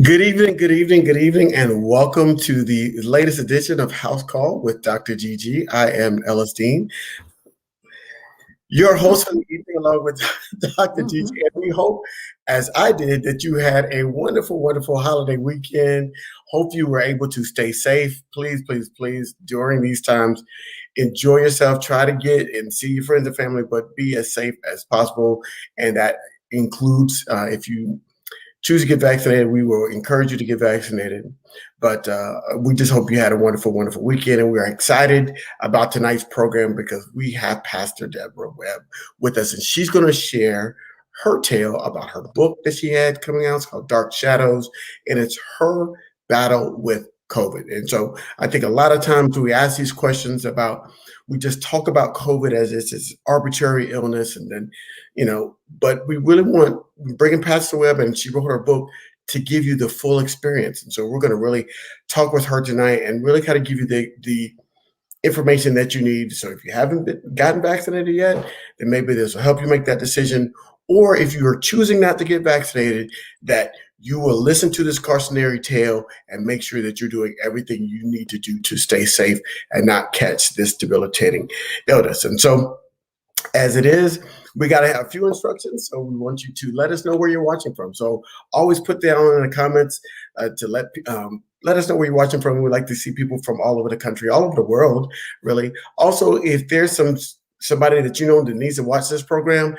Good evening, good evening, good evening, and welcome to the latest edition of House Call with Dr. Gigi. I am Ellis Dean, your host for the evening, along with Dr. Gigi. Mhm. And we hope, as I did, that you had a wonderful, wonderful holiday weekend. Hope you were able to stay safe. Please, please, please, during these times, enjoy yourself. Try to get and see your friends and family, but be as safe as possible. And that includes if you choose to get vaccinated, we will encourage you to get vaccinated. But we just hope you had a wonderful, wonderful weekend. And we're excited about tonight's program because we have Pastor Deborah Webb with us, and she's going to share her tale about her book that she had coming out. It's called Dark Shadows, and it's her battle with COVID. And so I think a lot of times we ask these questions about, we just talk about COVID as it's this arbitrary illness, and then but we really want bringing Pastor Webb, and she wrote her book to give you the full experience. And so we're going to really talk with her tonight and really kind of give you the information that you need. So if you haven't gotten vaccinated yet, then maybe this will help you make that decision. Or if you are choosing not to get vaccinated, that you will listen to this cautionary tale and make sure that you're doing everything you need to do to stay safe and not catch this debilitating illness. And so as it is, we got to have a few instructions. So we want you to let us know where you're watching from. So always put that on in the comments to let us know where you're watching from. We like to see people from all over the country, all over the world, really. Also, if there's somebody that you know that needs to watch this program,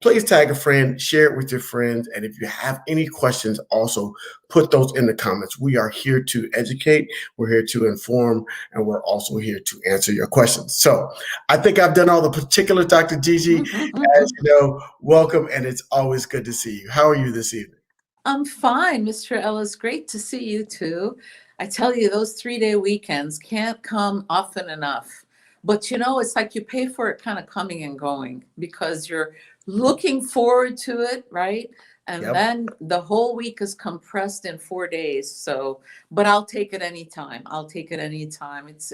please tag a friend, share it with your friends. And if you have any questions, also put those in the comments. We are here to educate, we're here to inform, and we're also here to answer your questions. So I think I've done all the particulars, Dr. Gigi. As you know, welcome, and it's always good to see you. How are you this evening? I'm fine, Mr. Ellis. Great to see you too. I tell you, those 3-day weekends can't come often enough. But it's like you pay for it kind of coming and going because you're looking forward to it, right? And Yep. then the whole week is compressed in 4 days. So, but I'll take it anytime. I'll take it anytime. It's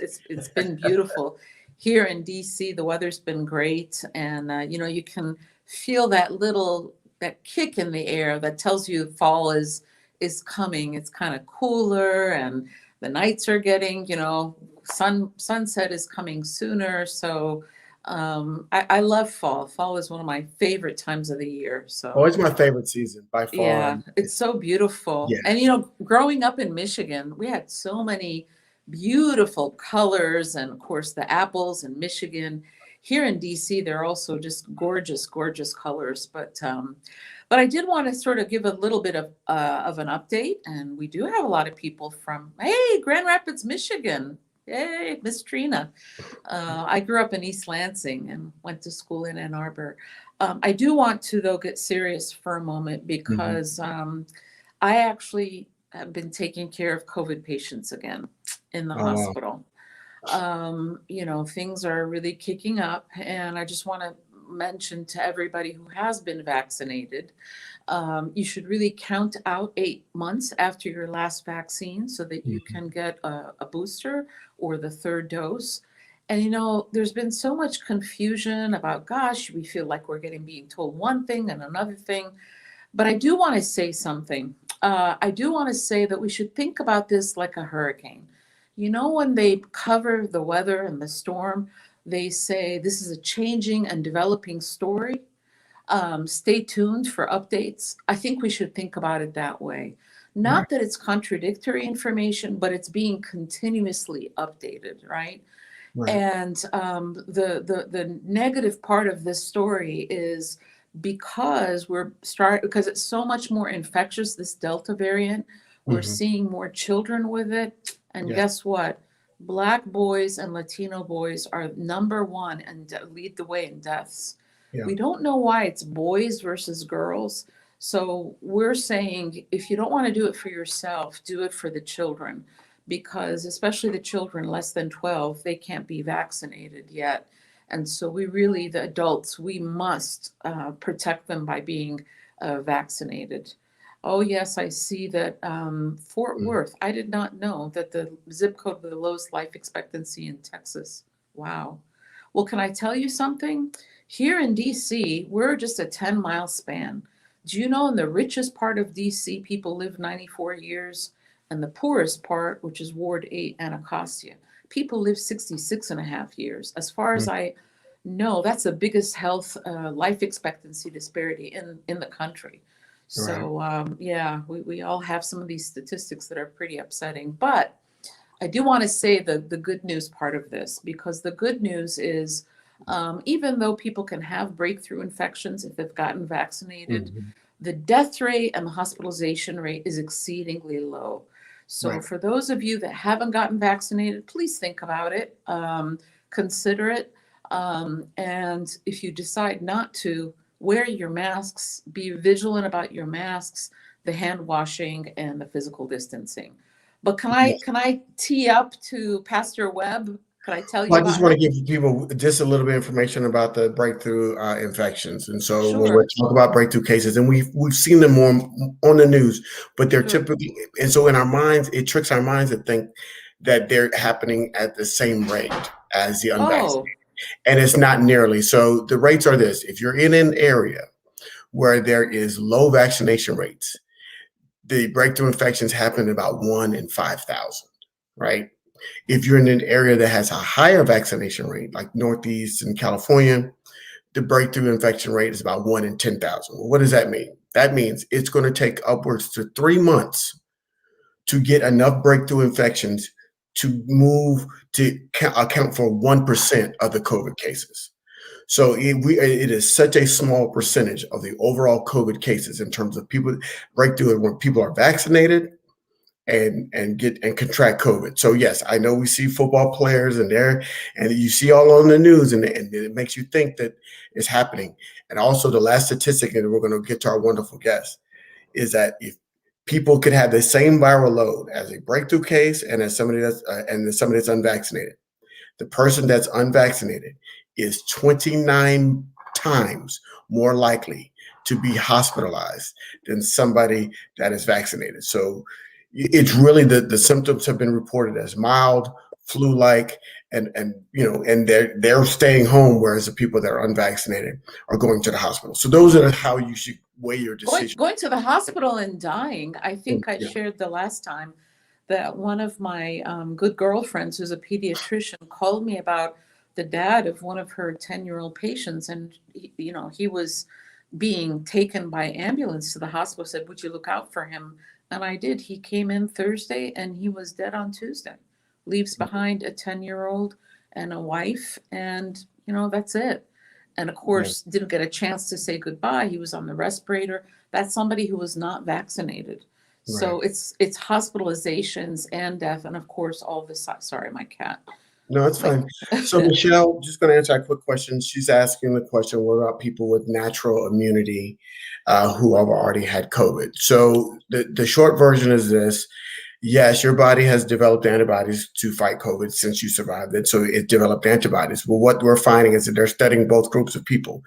been beautiful here in DC. The weather's been great, and you can feel that kick in the air that tells you fall is coming. It's kind of cooler, and the nights are getting, sunset is coming sooner. So I love fall. Fall is one of my favorite times of the year. Oh, So it's my favorite season by far. yeah, it's so beautiful. Yeah. And growing up in Michigan, we had so many beautiful colors, and of course the apples in Michigan. Here in DC, they're also just gorgeous, gorgeous colors. But I did want to sort of give a little bit of an update, and we do have a lot of people from Grand Rapids, Michigan. Hey, Miss Trina. I grew up in East Lansing and went to school in Ann Arbor. I do want to, though, get serious for a moment Mhm. because I actually have been taking care of COVID patients again in the Oh, wow. hospital. Things are really kicking up, and I just want to mention to everybody who has been vaccinated, you should really count out 8 months after your last vaccine so that you Mhm. can get a booster or the third dose. And there's been so much confusion about, gosh, we feel like we're being told one thing and another thing. But I do want to say something. I do want to say that we should think about this like a hurricane. When they cover the weather and the storm, they say this is a changing and developing story. Stay tuned for updates. I think we should think about it that way. Right. Not that it's contradictory information, but it's being continuously updated, right? Right. And the negative part of this story is because it's so much more infectious, this Delta variant, we're Mhm. seeing more children with it. And Yes. guess what? Black boys and Latino boys are number one and lead the way in deaths. Yeah. We don't know why it's boys versus girls. So we're saying if you don't want to do it for yourself, do it for the children, because especially the children less than 12, they can't be vaccinated yet. And so the adults, we must protect them by being vaccinated. Oh, yes, I see that Fort Mhm. Worth, I did not know that the zip code with the lowest life expectancy in Texas. Wow. Well, can I tell you something? Here in DC, we're just a 10-mile span. Do you know in the richest part of DC, people live 94 years, and the poorest part, which is Ward 8, Anacostia, people live 66 and a half years. As far as Mm. I know, that's the biggest health life expectancy disparity in the country. Right. So, yeah, we all have some of these statistics that are pretty upsetting. But I do want to say the good news part of this, because the good news is even though people can have breakthrough infections if they've gotten vaccinated, Mhm. the death rate and the hospitalization rate is exceedingly low. So, Right. for those of you that haven't gotten vaccinated, please think about it, consider it. And if you decide not to, wear your masks, be vigilant about your masks, the hand washing, and the physical distancing. But can I tee up to Pastor Webb? Can I tell you Well, I just about want to him? give people just a little bit of information about the breakthrough infections. And so when we're Sure, talking about breakthrough cases, and we've seen them on the news, but they're sure. typically, and so in our minds, it tricks our minds to think that they're happening at the same rate as the unvaccinated, Oh, and it's not nearly. So the rates are this: if you're in an area where there is low vaccination rates, the breakthrough infections happen about 1 in 5,000, right? If you're in an area that has a higher vaccination rate, like Northeast and California, the breakthrough infection rate is about 1 in 10,000. Well, what does that mean? That means it's going to take upwards to 3 months to get enough breakthrough infections to move to account for 1% of the COVID cases. So it is such a small percentage of the overall COVID cases in terms of people breakthrough when people are vaccinated and get and contract COVID. So yes, I know we see football players and you see all on the news and it makes you think that it's happening. And also the last statistic, and we're going to get to our wonderful guest, is that if people could have the same viral load as a breakthrough case and as somebody that's unvaccinated, the person that's unvaccinated is 29 times more likely to be hospitalized than somebody that is vaccinated. So it's really the symptoms have been reported as mild, flu-like, and they're staying home, whereas the people that are unvaccinated are going to the hospital. So those are how you should weigh your going decision. going to the hospital and dying. I think I Yeah, shared the last time that one of my good girlfriends, who's a pediatrician, called me about the dad of one of her 10-year-old patients, and he was being taken by ambulance to the hospital. Said, "Would you look out for him?" And I did. He came in Thursday, and he was dead on Tuesday. Leaves behind a 10-year-old and a wife, and that's it. And of yeah, course, didn't get a chance to say goodbye. He was on the respirator. That's somebody who was not vaccinated. right. So it's hospitalizations and death, and of course all the sorry, my cat. No, it's My fine. So Michelle, just going to answer a quick question. She's asking the question, what about people with natural immunity who have already had COVID? So the short version is this. Yes, your body has developed antibodies to fight COVID since you survived it. So it developed antibodies. Well, what we're finding is that they're studying both groups of people,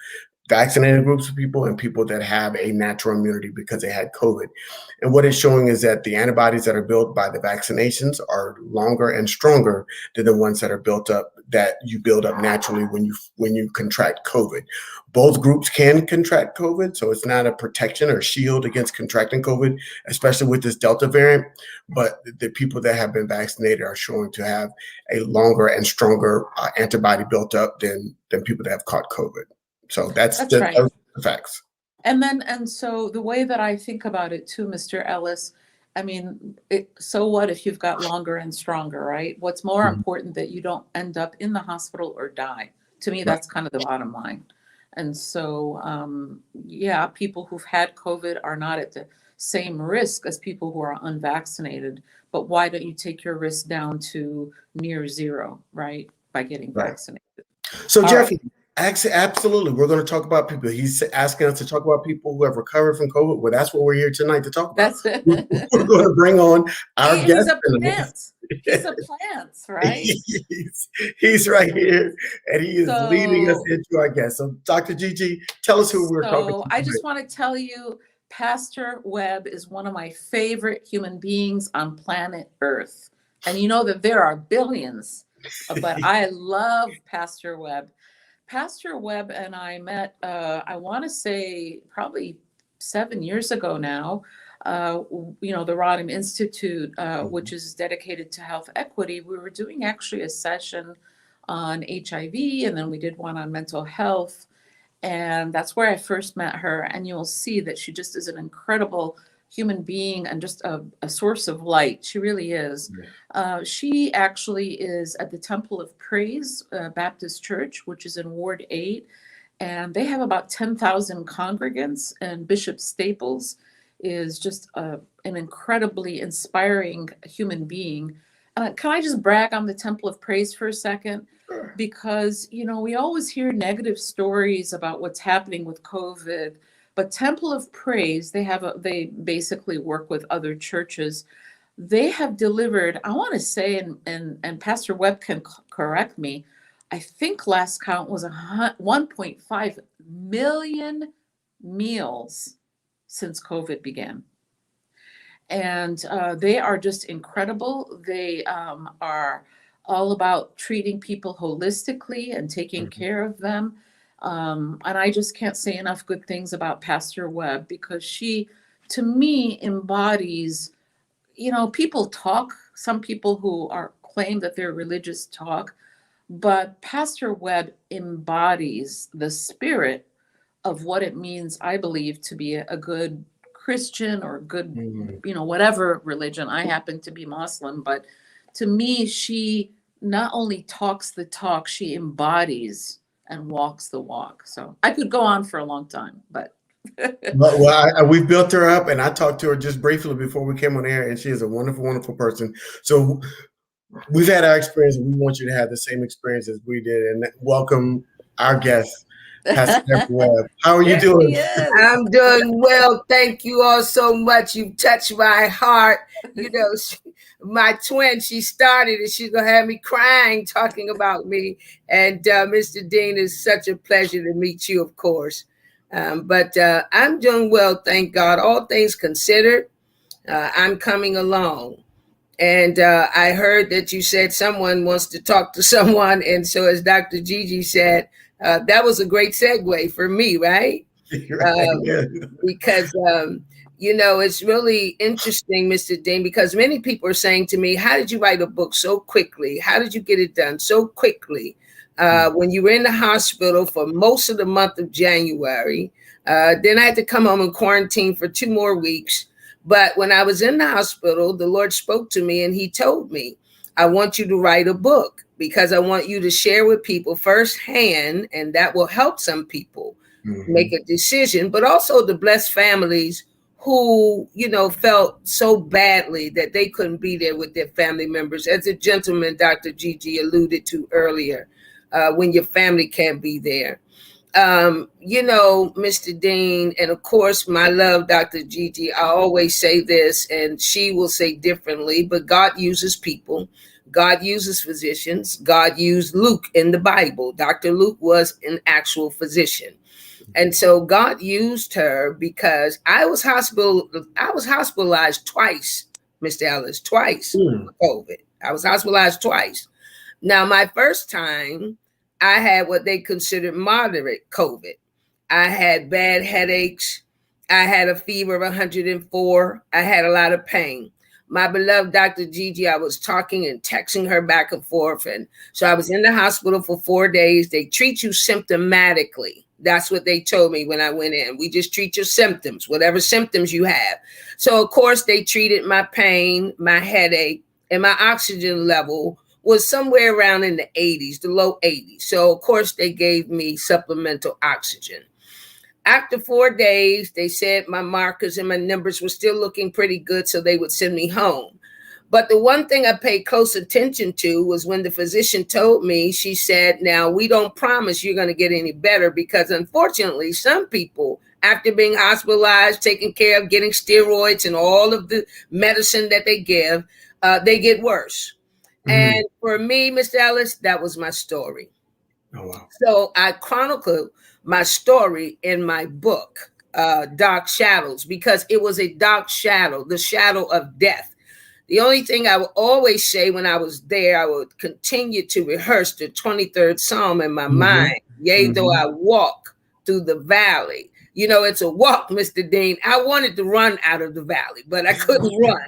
vaccinated groups of people and people that have a natural immunity because they had COVID. And what it's showing is that the antibodies that are built by the vaccinations are longer and stronger than the ones that are built up that you build up naturally when you contract COVID. Both groups can contract COVID, so it's not a protection or shield against contracting COVID, especially with this Delta variant. But the people that have been vaccinated are showing to have a longer and stronger antibody built up than people that have caught COVID. So that's That's right. the facts. And so the way that I think about it too, Mr. Ellis, I mean, so what if you've got longer and stronger, right? What's more Mhm. important that you don't end up in the hospital or die. To me, Right. that's kind of the bottom line. And so, yeah, people who've had COVID are not at the same risk as people who are unvaccinated. But why don't you take your risk down to near zero, right? By getting Right. vaccinated. So All right. Jeffrey, absolutely, we're going to talk about people. He's asking us to talk about people who have recovered from COVID. Well, that's what we're here tonight to talk about. That's it. We're going to bring on our He's guest a tonight. plant. He's a plant, right? He's right here, and he is leading us So, into our guest. So, Dr. Gigi, tell us who we're talking so to I tonight. just want to tell you, Pastor Webb is one of my favorite human beings on planet Earth. And you know that there are billions, but I love Pastor Webb. Pastor Webb and I met, I want to say probably 7 years ago now, the Rodham Institute, which is dedicated to health equity, we were doing actually a session on HIV, and then we did one on mental health. And that's where I first met her. And you'll see that she just is an incredible human being and just a source of light. She really is. She actually is at the Temple of Praise Baptist Church, which is in Ward 8. And they have about 10,000 congregants. And Bishop Staples is just an incredibly inspiring human being. Can I just brag on the Temple of Praise for a second? Because, we always hear negative stories about what's happening with COVID, but Temple of Praise, they basically work with other churches. They have delivered, I want to say, and Pastor Webb can correct me, I think last count was 1.5 million meals since COVID began. And they are just incredible. They are all about treating people holistically and taking care of them. And I just can't say enough good things about Pastor Webb, because she, to me, embodies, people talk, some people who claim that they're religious talk, but Pastor Webb embodies the spirit of what it means, I believe, to be a good Christian or good, whatever religion. I happen to be Muslim, but to me, she not only talks the talk, she embodies and walks the walk. So I could go on for a long time, but. We've built her up, and I talked to her just briefly before we came on air, and she is a wonderful, wonderful person. So we've had our experience, and we want you to have the same experience as we did. And welcome our guest, Pastor Deborah Webb. How are you doing? I'm doing well. Thank you all so much. You touched my heart. My twin, she started and she's going to have me crying talking about me. And Mr. Dean, is such a pleasure to meet you, of course. But I'm doing well, thank God. All things considered, I'm coming along. And I heard that you said someone wants to talk to someone. And so as Dr. Gigi said, that was a great segue for me, right? Because, it's really interesting, Mr. Dean, because many people are saying to me, how did you write a book so quickly? How did you get it done so quickly? When you were in the hospital for most of the month of January, then I had to come home and quarantine for 2 more weeks. But when I was in the hospital, the Lord spoke to me and he told me, I want you to write a book because I want you to share with people firsthand, and that will help some people make a decision, but also to bless families who, felt so badly that they couldn't be there with their family members. As a gentleman, Dr. Gigi alluded to earlier, when your family can't be there. Mr. Dean, and of course, my love, Dr. Gigi, I always say this, and she will say differently, but God uses people. God uses physicians. God used Luke in the Bible. Dr. Luke was an actual physician. And so God used her because I was hospitalized twice, Mr. Ellis, twice for COVID. I was hospitalized twice. Now, my first time, I had what they considered moderate COVID. I had bad headaches. I had a fever of 104. I had a lot of pain. My beloved Dr. Gigi, I was talking and texting her back and forth. And so I was in the hospital for 4 days. They treat you symptomatically. That's what they told me when I went in. We just treat your symptoms, whatever symptoms you have. So, of course, they treated my pain, my headache, and my oxygen level was somewhere around in the 80s, the low 80s. So, of course, they gave me supplemental oxygen. After 4 days, they said my markers and my numbers were still looking pretty good, so they would send me home. But the one thing I paid close attention to was when the physician told me, she said, now, we don't promise you're going to get any better because, unfortunately, some people, after being hospitalized, taken care of, getting steroids and all of the medicine that they give, they get worse. And for me, Mr. Ellis, that was my story. Oh, wow. So I chronicled my story in my book, Dark Shadows, because it was a dark shadow, the shadow of death. The only thing I would always say when I was there, I would continue to rehearse the 23rd Psalm in my mind. Yea, though I walk through the valley, it's a walk, Mr. Dean. I wanted to run out of the valley, but I couldn't run.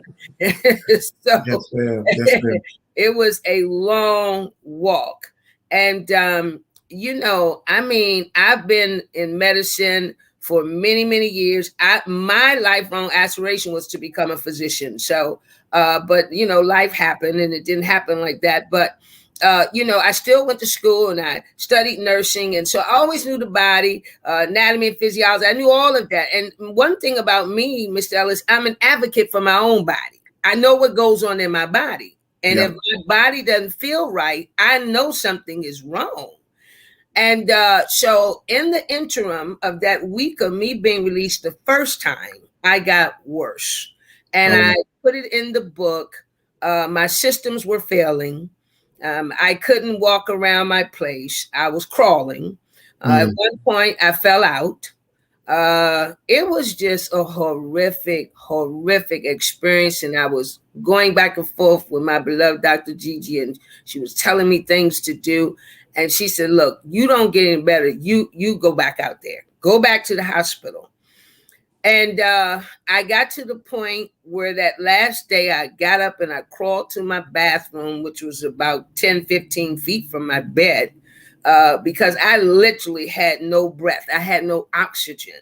So Yes, ma'am. Yes, ma'am. it was a long walk. And, I mean, I've been in medicine for many, many years. My lifelong aspiration was to become a physician. So, but, life happened and it didn't happen like that. But, I still went to school and I studied nursing. And so I always knew the body, anatomy and physiology. I knew all of that. And one thing about me, Mr. Ellis, I'm an advocate for my own body. I know what goes on in my body. And if my body doesn't feel right, I know something is wrong. And so in the interim of that week of me being released the first time, I got worse. And I put it in the book. My systems were failing. I couldn't walk around my place. I was crawling. At one point, I fell out. It was just a horrific experience. And I was going back and forth with my beloved Dr. Gigi, and she was telling me things to do. And she said, look, you don't get any better. You go back out there. Go back to the hospital. And I got to the point where that last day I got up and I crawled to my bathroom, which was about 10, 15 feet from my bed, because I literally had no breath. I had no oxygen.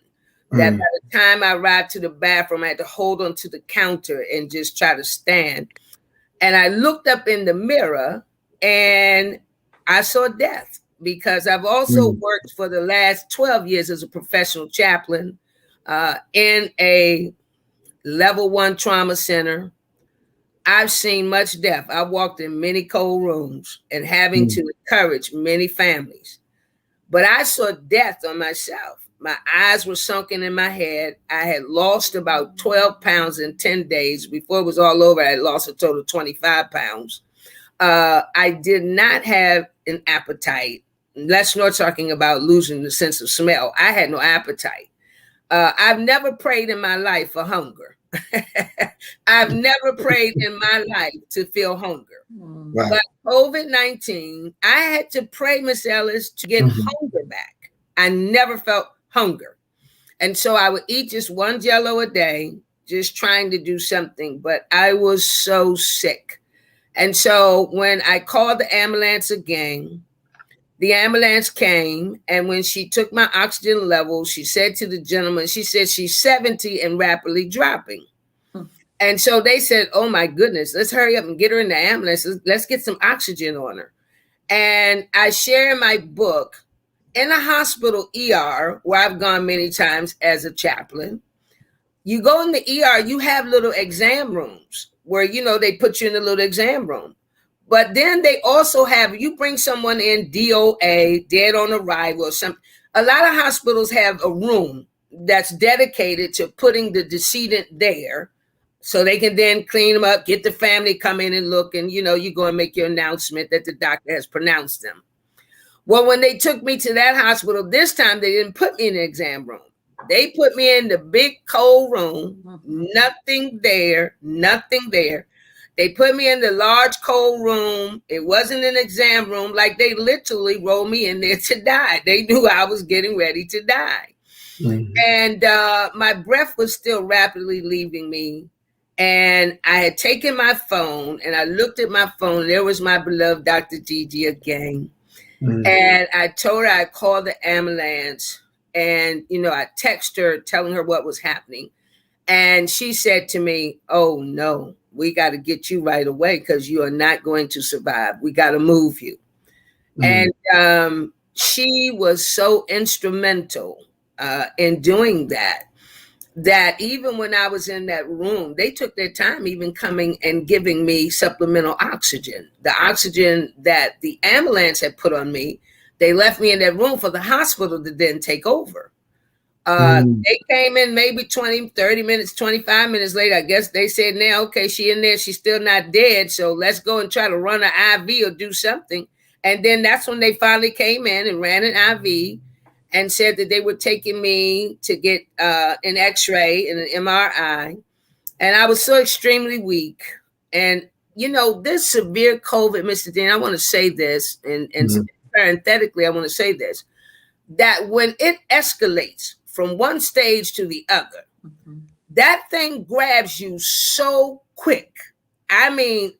That by the time I arrived to the bathroom, I had to hold onto the counter and just try to stand. And I looked up in the mirror and I saw death, because I've also worked for the last 12 years as a professional chaplain in a level 1 trauma center. I've seen much death. I walked in many cold rooms and having to encourage many families. But I saw death on myself. My eyes were sunken in my head. I had lost about 12 pounds in 10 days. Before it was all over, I had lost a total of 25 pounds. I did not have an appetite. Let's not talking about losing the sense of smell. I had no appetite. I've never prayed in my life for hunger. I've never prayed in my life to feel hunger. Right. But COVID-19, I had to pray, Miss Ellis, to get hunger back. I never felt hunger. And so I would eat just one Jell-O a day, just trying to do something. But I was so sick. And so when I called the ambulance again, the ambulance came, and when she took my oxygen level, she said to the gentleman, she said she's 70 and rapidly dropping. And so they said, oh my goodness, let's hurry up and get her in the ambulance. Let's get some oxygen on her. And I share in my book, in a hospital ER, where I've gone many times as a chaplain, you go in the ER, you have little exam rooms where, they put you in a little exam room. But then they also have, you bring someone in DOA, dead on arrival or something. A lot of hospitals have a room that's dedicated to putting the decedent there so they can then clean them up, get the family, come in and look, and, you go and make your announcement that the doctor has pronounced them. Well, when they took me to that hospital, this time they didn't put me in the exam room. They put me in the big cold room, nothing there. They put me in the large cold room. It wasn't an exam room. Like, they literally rolled me in there to die. They knew I was getting ready to die. And my breath was still rapidly leaving me. And I had taken my phone and I looked at my phone. There was my beloved Dr. Gigi again. And I told her I'd call the ambulance. And, I texted her telling her what was happening. And she said to me, oh, no, we got to get you right away because you are not going to survive. We got to move you. And she was so instrumental in doing that even when I was in that room, they took their time even coming and giving me supplemental oxygen. The oxygen that the ambulance had put on me, they left me in that room for the hospital to then take over. They came in maybe 20, 30 minutes, 25 minutes later. I guess they said, now, okay, she in there. She's still not dead. So let's go and try to run an IV or do something. And then that's when they finally came in and ran an IV and said that they were taking me to get an x-ray and an MRI. And I was so extremely weak. And, this severe COVID, Mr. Dean, I want to say this, and parenthetically, I want to say this, that when it escalates from one stage to the other. Mm-hmm. That thing grabs you so quick. I mean,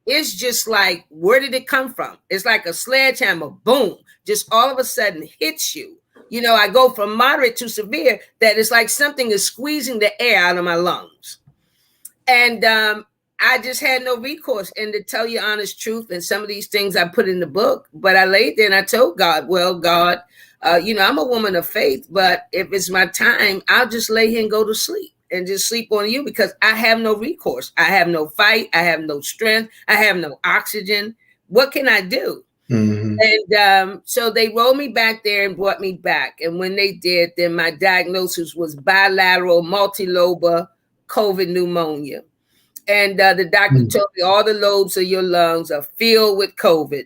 it's just like, where did it come from? It's like a sledgehammer, boom, just all of a sudden hits you. You know, I go from moderate to severe, that it's like something is squeezing the air out of my lungs. And I just had no recourse. And to tell you honest truth, and some of these things I put in the book, but I laid there and I told God, well, God, you know, I'm a woman of faith, but if it's my time, I'll just lay here and go to sleep and just sleep on you, because I have no recourse. I have no fight. I have no strength. I have no oxygen. What can I do? Mm-hmm. And so they rolled me back there and brought me back. And when they did, then my diagnosis was bilateral multilobar COVID pneumonia. And the doctor told me all the lobes of your lungs are filled with COVID.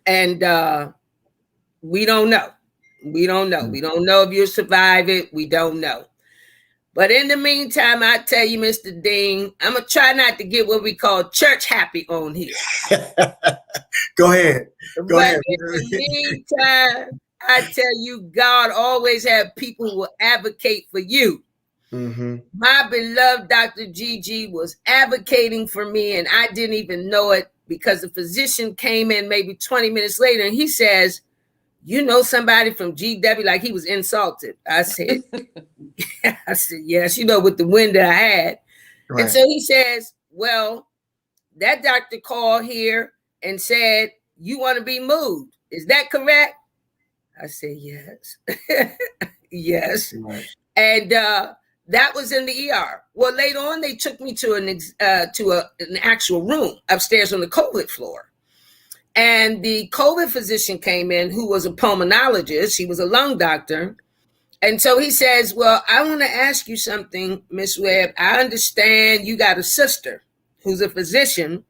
And we don't know. We don't know. We don't know if you'll survive it. We don't know. But in the meantime, I tell you, Mr. Dean, I'm going to try not to get what we call church happy on here. Go ahead. Go ahead. In the meantime, I tell you, God always have people who will advocate for you. Mm-hmm. My beloved Dr. Gigi was advocating for me, and I didn't even know it, because the physician came in maybe 20 minutes later, and he says, you know somebody from GW, like he was insulted. I said, yes, you know, with the wind that I had. Right. And so he says, well, that doctor called here and said, you want to be moved. Is that correct? I said, yes. Yes. Right. And that was in the ER. Well, later on, they took me to an actual room upstairs on the COVID floor. And the COVID physician came in, who was a pulmonologist. He was a lung doctor. And so he says, well, I want to ask you something, Miss Webb. I understand you got a sister who's a physician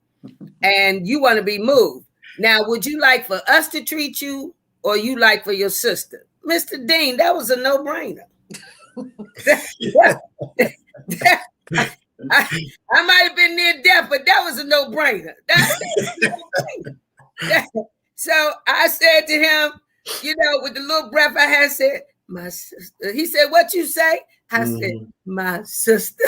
and you want to be moved. Now, would you like for us to treat you, or you like for your sister? Mr. Dean, that was a no-brainer. I might have been near death, but that was a no-brainer. So I said to him, you know, with the little breath I had, said, my sister. He said, what you say? I said, my sister.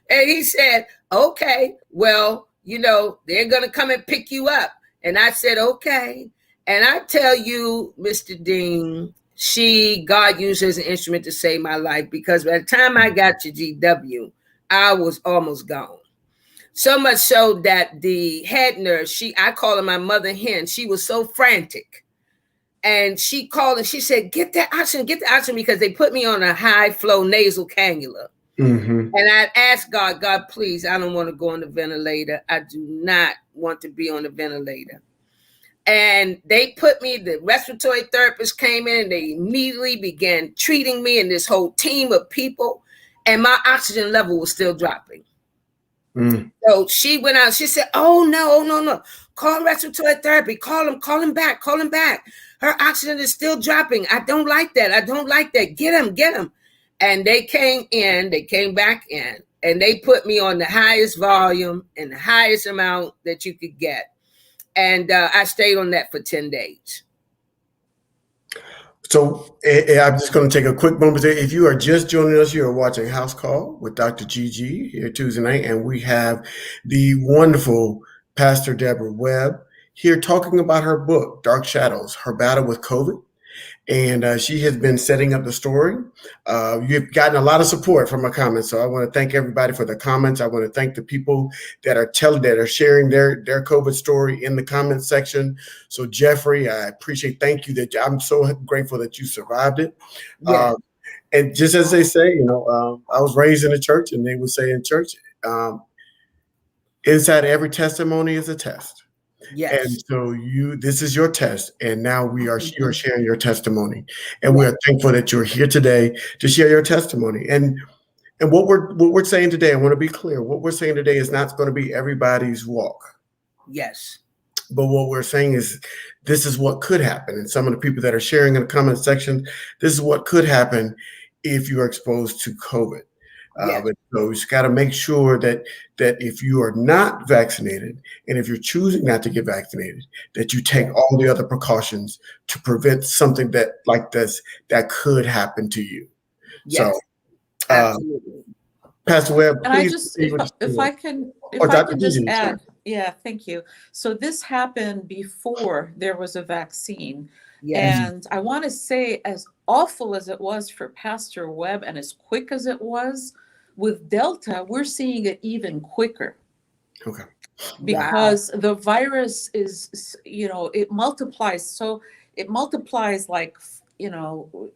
And he said, okay, well, you know, they're going to come and pick you up. And I said, okay. And I tell you, Mr. Dean, God used her as an instrument to save my life, because by the time I got to GW, I was almost gone. So much so that the head nurse, I call her my mother hen, she was so frantic. And she called and she said, get the oxygen, because they put me on a high flow nasal cannula. Mm-hmm. And I asked God, please, I don't want to go on the ventilator. I do not want to be on the ventilator. And they put me, the respiratory therapist came in, and they immediately began treating me and this whole team of people. And my oxygen level was still dropping. Mm. So she went out. She said, oh, no. Call respiratory therapy. Call him back. Her oxygen is still dropping. I don't like that. Get him. And they came back in, and they put me on the highest volume and the highest amount that you could get. And I stayed on that for 10 days. So I'm just going to take a quick moment. If you are just joining us, you are watching House Call with Dr. Gigi here Tuesday night, and we have the wonderful Pastor Deborah Webb here talking about her book, Dark Shadows, Her Battle with COVID. And she has been setting up the story. You've gotten a lot of support from her comments, so I want to thank everybody for the comments. I want to thank the people that are sharing their COVID story in the comment section. So Jeffrey, I appreciate. Thank you. I'm so grateful that you survived it. Yeah. And just as they say, I was raised in a church, and they would say in church, inside every testimony is a test. Yes. And so this is your test, and now you are sharing your testimony, and we are thankful that you're here today to share your testimony. And what we're saying today, I want to be clear. What we're saying today is not going to be everybody's walk. Yes. But what we're saying is this is what could happen. And some of the people that are sharing in the comment section, this is what could happen if you are exposed to COVID. Yes. But so you just got to make sure that if you are not vaccinated, and if you're choosing not to get vaccinated, that you take all the other precautions to prevent something that like this that could happen to you. Yes. So, Absolutely. Pastor Webb, And I please just, proceed with the if story. I can, Or if I Dr. can just Gigi, sorry. add, yeah, thank you. So this happened before there was a vaccine. Yes. And I want to say, as awful as it was for Pastor Webb and as quick as it was, with Delta, we're seeing it even quicker Okay. because the virus is, it multiplies. So it multiplies like,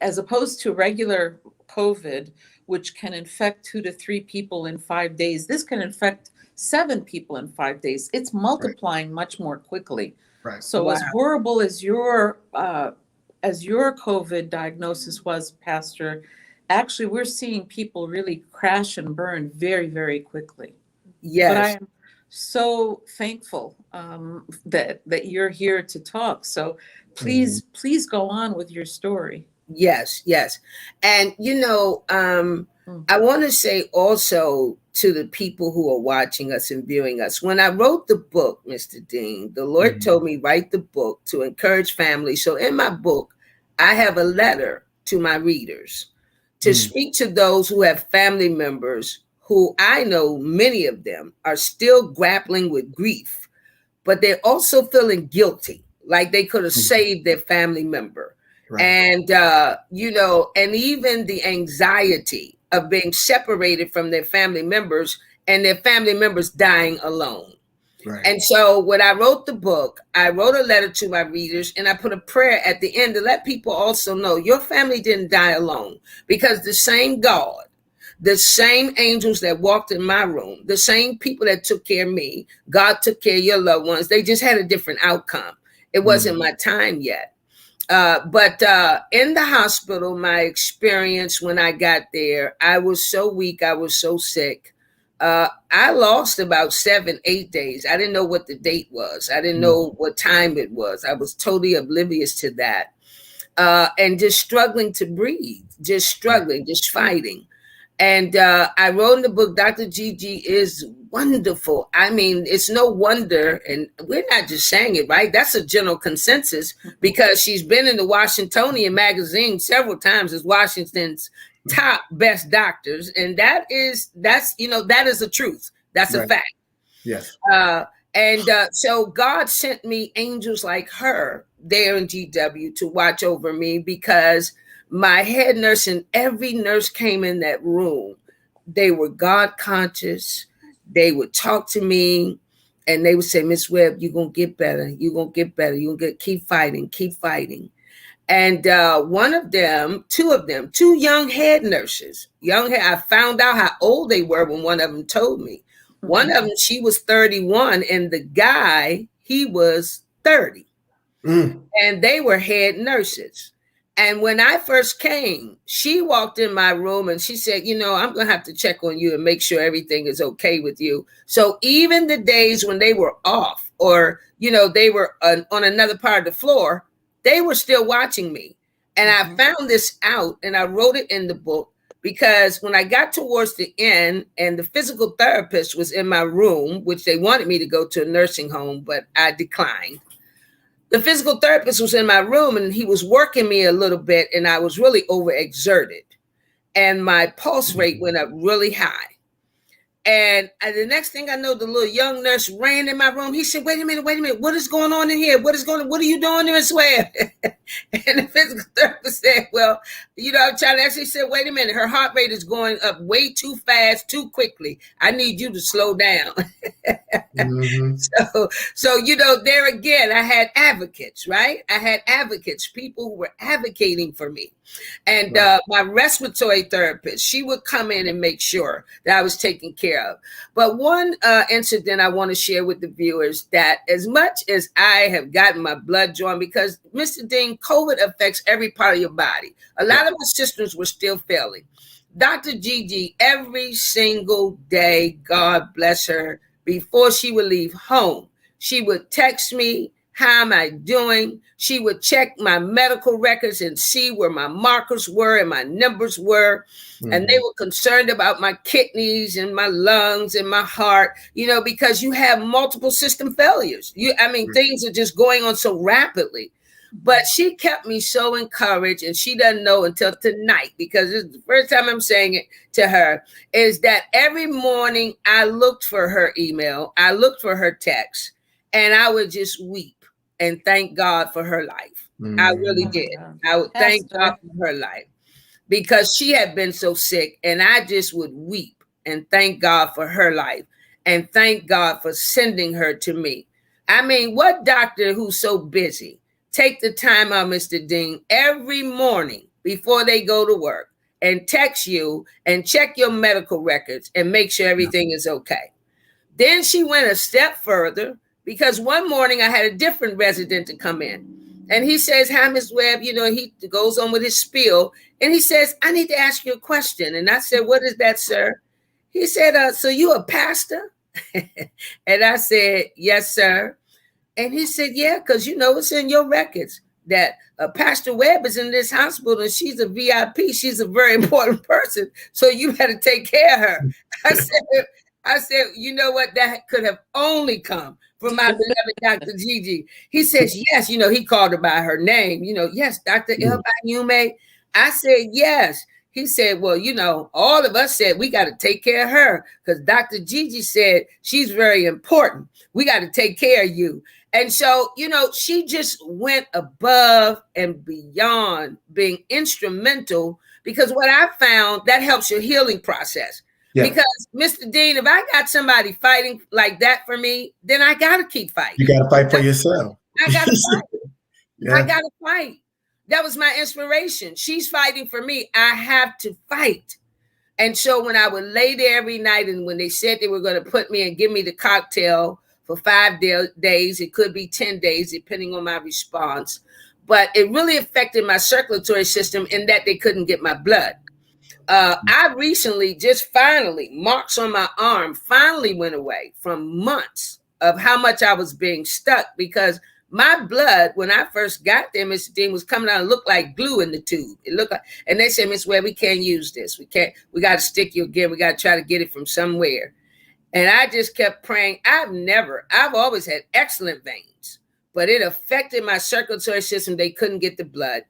as opposed to regular COVID, which can infect 2 to 3 people in 5 days, this can infect 7 people in 5 days. It's multiplying much more quickly. Right. So Wow. as horrible as your COVID diagnosis was, Pastor, actually we're seeing people really crash and burn very, very quickly. Yes. But I am so thankful that you're here to talk. So please go on with your story. Yes, yes. And I want to say also to the people who are watching us and viewing us, when I wrote the book, Mr. Dean, the Lord told me write the book to encourage families. So in my book, I have a letter to my readers to speak to those who have family members who I know many of them are still grappling with grief, but they're also feeling guilty, like they could have saved their family member. Right. And, and even the anxiety of being separated from their family members and their family members dying alone. Right. And so when I wrote the book, I wrote a letter to my readers and I put a prayer at the end to let people also know your family didn't die alone, because the same God, the same angels that walked in my room, the same people that took care of me, God took care of your loved ones. They just had a different outcome. It wasn't my time yet. But in the hospital, my experience when I got there, I was so weak. I was so sick. I lost about 7-8 days. I didn't know what the date was. I didn't know what time it was. I was totally oblivious to that. And just struggling to breathe, just struggling, just fighting. And I wrote in the book, Dr. Gigi is wonderful. I mean, it's no wonder, and we're not just saying it, right? That's a general consensus, because she's been in the Washingtonian magazine several times as Washington's top best doctors. And that is the truth. That's a fact. Yes. So God sent me angels like her there in GW to watch over me, because my head nurse and every nurse came in that room. They were God conscious. They would talk to me and they would say, Miss Webb, you're going to get better. You're going to get better. You're going to keep fighting, keep fighting. And one of them, two young head nurses, I found out how old they were when one of them told me. One of them, she was 31 and the guy, he was 30. And they were head nurses. And when I first came, she walked in my room and she said, I'm going to have to check on you and make sure everything is okay with you. So even the days when they were off or, they were on another part of the floor, they were still watching me. And I found this out and I wrote it in the book, because when I got towards the end and the physical therapist was in my room, which they wanted me to go to a nursing home, but I declined. The physical therapist was in my room and he was working me a little bit and I was really overexerted and my pulse rate went up really high. And the next thing I know, the little young nurse ran in my room. He said, wait a minute. What is going on in here? What are you doing there, Webb? And the physical therapist said, well, I'm trying to actually say, wait a minute. Her heart rate is going up way too fast, too quickly. I need you to slow down. So, there again, I had advocates, right? I had advocates, people who were advocating for me. And my respiratory therapist, she would come in and make sure that I was taken care of. But one incident I want to share with the viewers, that as much as I have gotten my blood drawn, because Mr. Dean, COVID affects every part of your body. A lot of my systems were still failing. Dr. Gigi, every single day, God bless her, before she would leave home, she would text me, How am I doing? She would check my medical records and see where my markers were and my numbers were. Mm-hmm. And they were concerned about my kidneys and my lungs and my heart, because you have multiple system failures. Things are just going on so rapidly. But she kept me so encouraged, and she doesn't know until tonight, because it's the first time I'm saying it to her, is that every morning I looked for her email, I looked for her text, and I would just weep and thank God for her life. I really did. I would thank God for her life, because she had been so sick, and I just would weep and thank God for her life and thank God for sending her to me. What doctor who's so busy take the time out, Mr. Dean, every morning before they go to work and text you and check your medical records and make sure everything is okay? Then she went a step further, because one morning I had a different resident to come in, and he says, "Hi, Ms. Webb," he goes on with his spiel, and he says, "I need to ask you a question." And I said, "What is that, sir?" He said, "So you a pastor?" And I said, "Yes, sir." And he said, "Yeah, because it's in your records that Pastor Webb is in this hospital, and she's a VIP. She's a very important person. So you better take care of her." I said, "You know what? That could have only come from my beloved Dr. Gigi." He says, "Yes." He called her by her name. "Yes, Dr. Elbayume." I said, "Yes." He said, "Well, all of us said we got to take care of her, because Dr. Gigi said she's very important. We got to take care of you." And so, she just went above and beyond being instrumental, because what I found, that helps your healing process. Yeah. Because, Mr. Dean, if I got somebody fighting like that for me, then I got to keep fighting. You got to fight for yourself. I got to fight. Yeah. I got to fight. That was my inspiration. She's fighting for me. I have to fight. And so when I would lay there every night, and when they said they were going to put me and give me the cocktail for 5 days, it could be 10 days, depending on my response. But it really affected my circulatory system in that they couldn't get my blood. I recently marks on my arm finally went away from months of how much I was being stuck, because my blood, when I first got there, Mr. Dean, was coming out and looked like glue in the tube. It looked like, and they said, "Miss Webb, we can't use this. We got to stick you again. We got to try to get it from somewhere." And I just kept praying. I've always had excellent veins, but it affected my circulatory system. They couldn't get the blood.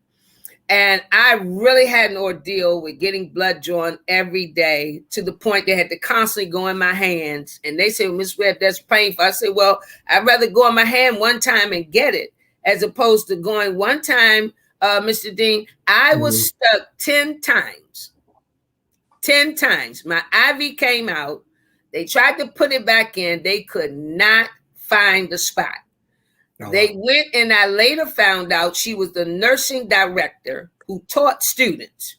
And I really had an ordeal with getting blood drawn every day, to the point they had to constantly go in my hands. And they said, "Miss Webb, that's painful." I said, "Well, I'd rather go in my hand one time and get it, as opposed to going one time." Mr. Dean, I was stuck 10 times. 10 times. My IV came out. They tried to put it back in. They could not find the spot. Oh. They went, and I later found out she was the nursing director who taught students.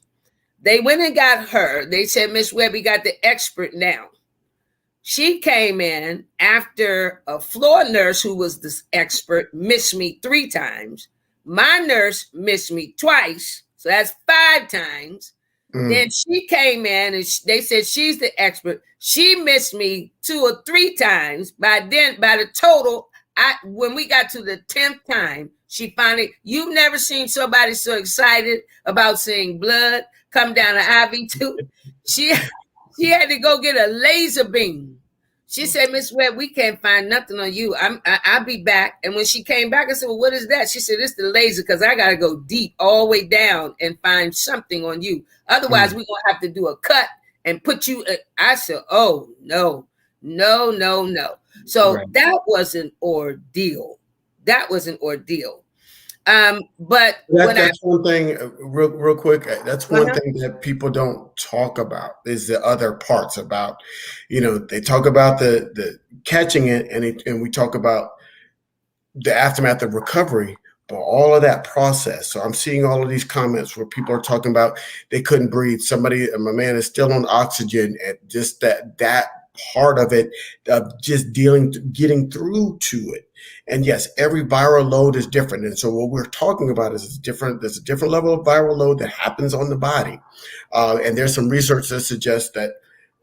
They went and got her. They said, "Miss Webb, we got the expert now." She came in after a floor nurse, who was the expert, missed me 3 times. My nurse missed me twice. So that's 5 times. Then she came in, and they said she's the expert. She missed me 2 or 3 times. By the total, when we got to the 10th time, she finally, you've never seen somebody so excited about seeing blood come down an IV tube. She had to go get a laser beam. She said, "Miss Webb, we can't find nothing on you. I'll be back." And when she came back, I said, "Well, what is that?" She said, "It's the laser, because I got to go deep all the way down and find something on you. Otherwise, we're going to have to do a cut and put you." I said, "Oh, no. So that was an ordeal. But that's one thing, real quick. That's one thing that people don't talk about, is the other parts about, they talk about the catching it, and we talk about the aftermath of recovery, but all of that process. So I'm seeing all of these comments where people are talking about they couldn't breathe. My man is still on oxygen, and just that part of it, of just getting through to it. And yes, every viral load is different. And so what we're talking about is there's a different level of viral load that happens on the body. And there's some research that suggests that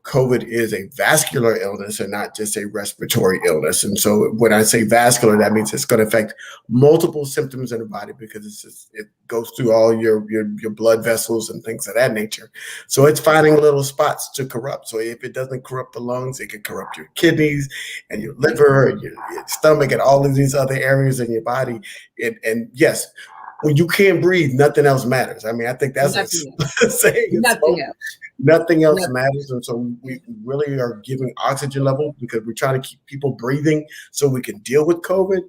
COVID is a vascular illness and not just a respiratory illness. And so when I say vascular, that means it's going to affect multiple symptoms in the body because it goes through all your blood vessels and things of that nature. So it's finding little spots to corrupt. So if it doesn't corrupt the lungs, it can corrupt your kidneys and your liver and your stomach and all of these other areas in your body. And yes, when you can't breathe, nothing else matters. I mean, I think that's a saying. Nothing else matters. And so we really are giving oxygen level because we're trying to keep people breathing so we can deal with COVID.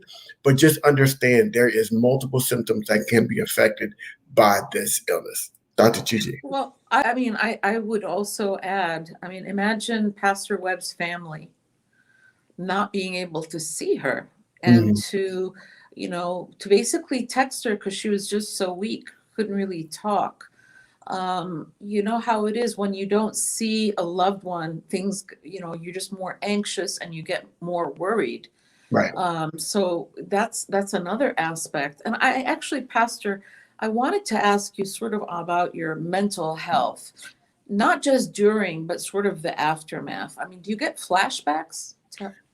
But just understand there is multiple symptoms that can be affected by this illness. Dr. Gigi. Well, I would also add, imagine Pastor Webb's family not being able to see her and to basically text her because she was just so weak, couldn't really talk. You know how it is when you don't see a loved one, things, you're just more anxious and you get more worried. Right. So that's another aspect. And I actually, Pastor, I wanted to ask you sort of about your mental health, not just during, but sort of the aftermath. Do you get flashbacks?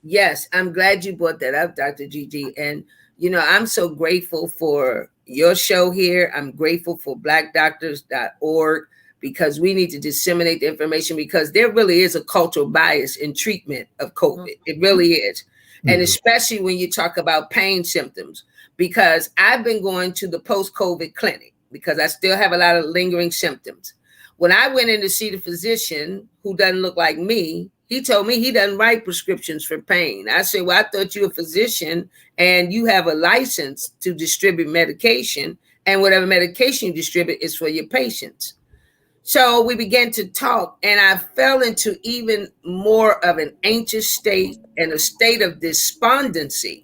Yes, I'm glad you brought that up, Dr. Gigi. And, I'm so grateful for your show here. I'm grateful for blackdoctors.org because we need to disseminate the information because there really is a cultural bias in treatment of COVID. It really is. And especially when you talk about pain symptoms, because I've been going to the post-COVID clinic because I still have a lot of lingering symptoms. When I went in to see the physician who doesn't look like me, he told me he doesn't write prescriptions for pain. I said, well, I thought you were a physician and you have a license to distribute medication, and whatever medication you distribute is for your patients. So we began to talk, and I fell into even more of an anxious state and a state of despondency